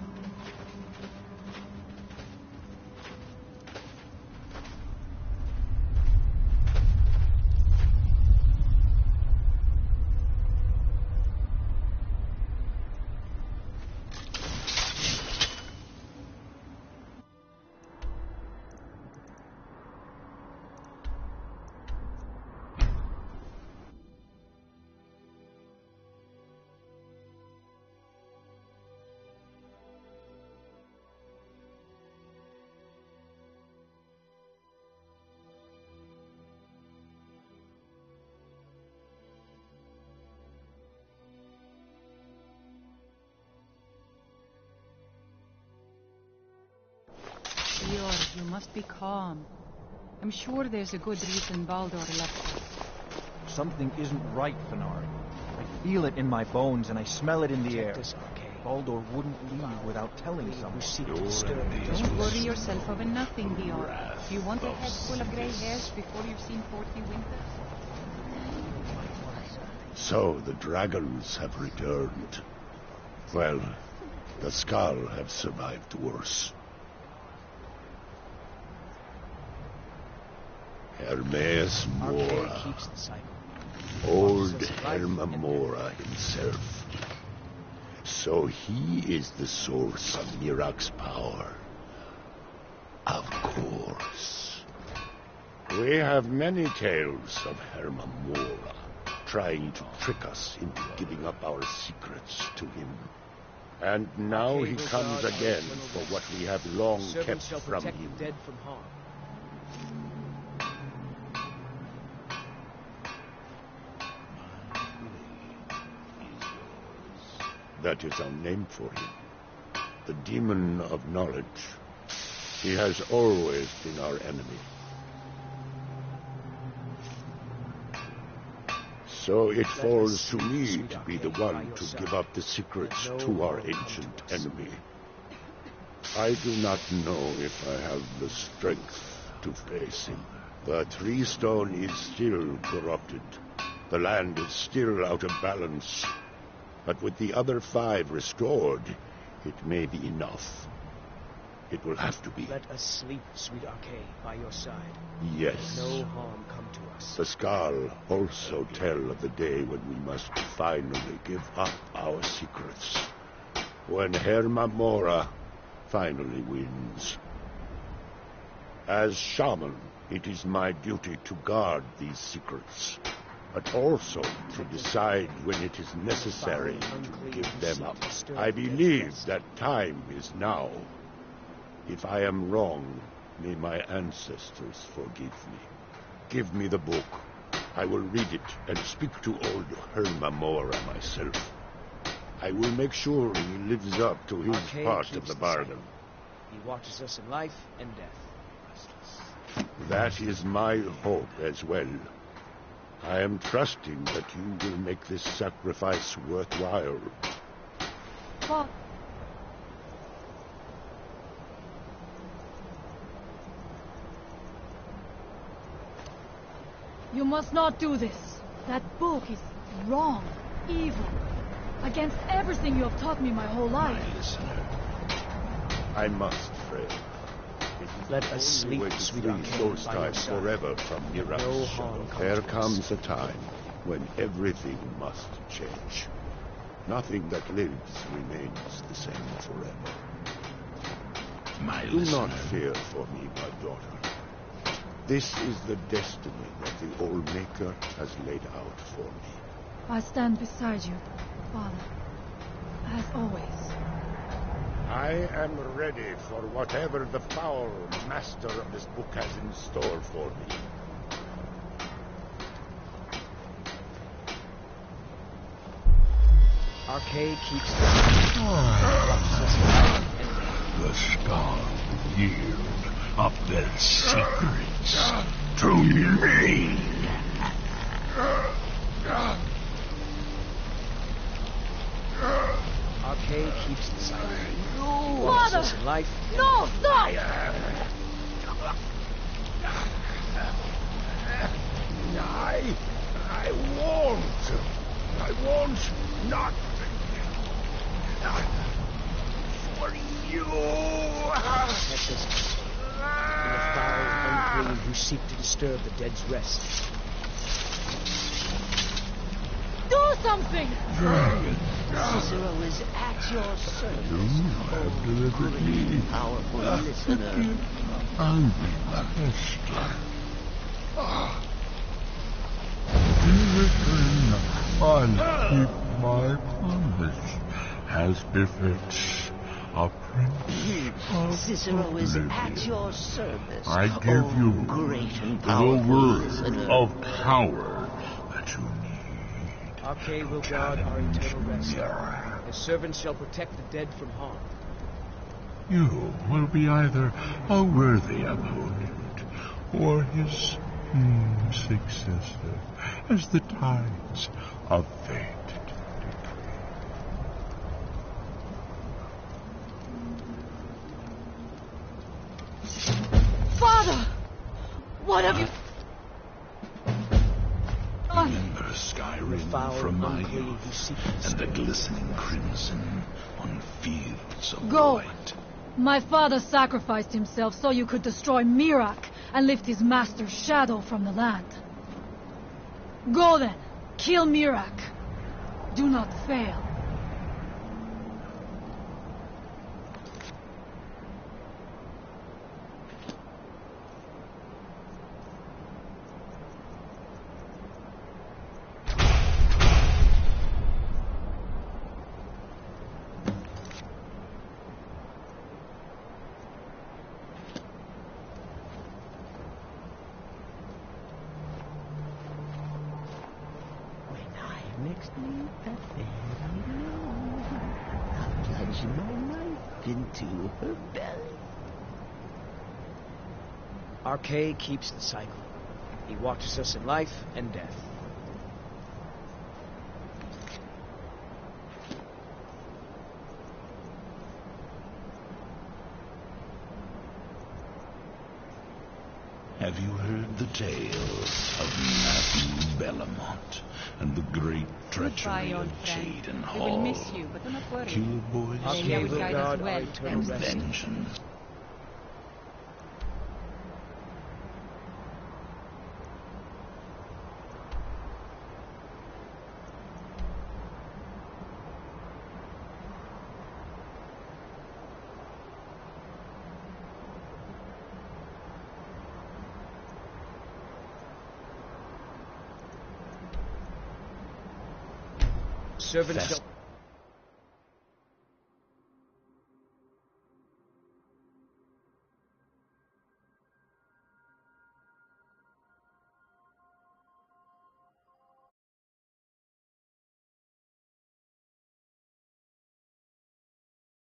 George, you must be calm. I'm sure there's a good reason Baldur left us. Something isn't right, Fenari. I feel it in my bones and I smell it in the air. Baldur wouldn't leave without telling someone. Don't worry yourself over nothing, Georg. Do you want a head full of grey hairs before you've seen 40 winters? So the dragons have returned. Well, the Skull have survived worse. Hermes Mora. Old Herma Mora himself. So he is the source of Mirak's power. Of course. We have many tales of Herma Mora trying to trick us into giving up our secrets to him. And now he comes again for what we have long kept from him. Dead from harm. That is our name for him. The Demon of Knowledge. He has always been our enemy. So it falls to me to be the one to give up the secrets to our ancient enemy. I do not know if I have the strength to face him. The Tree Stone is still corrupted. The land is still out of balance. But with the other 5 restored, It may be enough. It will have to be. Let us sleep, sweet Arcade, by your side. Yes. No harm come to us. The Skal also tell of the day when we must finally give up our secrets. When Herma Mora finally wins. As shaman, it is my duty to guard these secrets, but also to decide when it is necessary to give them up. I believe that time is now. If I am wrong, may my ancestors forgive me. Give me the book. I will read it and speak to old Herma Mora myself. I will make sure he lives up to his part of the bargain. He watches us in life and death. That is my hope as well. I am trusting that you will make this sacrifice worthwhile. What? You must not do this. That book is wrong, evil, against everything you have taught me my whole life. My listener, I must, Fred. Let us sleep, sweet Arcade, by your side. Forever from Mirak's No shadow. harm comes There to us. comes a time when everything must change. Nothing that lives remains the same forever. Do not fear for me, my daughter. This is the destiny that the Old Maker has laid out for me. I stand beside you, Father, as always. I am ready for whatever the foul master of this book has in store for me. Arcade keeps The Skal yield up their secrets to me. Arcade keeps the silence. Father! Watches us in life. No, stop! I won't not for you. Protect us from the foul and unclean who seek to disturb the dead's rest. Do something! Cicero is at your service. You have delivered me Powerful listener. and master. In return, I'll keep my promise, as befits a prince of Cicero is oblivion. at your service. I give you great and the powerful word listener. of power that you need. Arcade will guard our eternal rest. His servants shall protect the dead from harm. You will be either a worthy opponent or his successor, as the tides of fate Father! What have you done? remember Skyrim from my youth, and the glistening crimson on fields of Go. white. My father sacrificed himself so you could destroy Mirak and lift his master's shadow from the land. Go then. Kill Mirak. Do not fail. Next week, I'll plunge my knife into her belly. Arcade keeps the cycle. He watches us in life and death. Have you heard the tales of Matthew Bellamont and the great treachery of Jaden Hall? We will miss you, but do not worry. Killer boys Leia will guide us well. and vengeance. Servants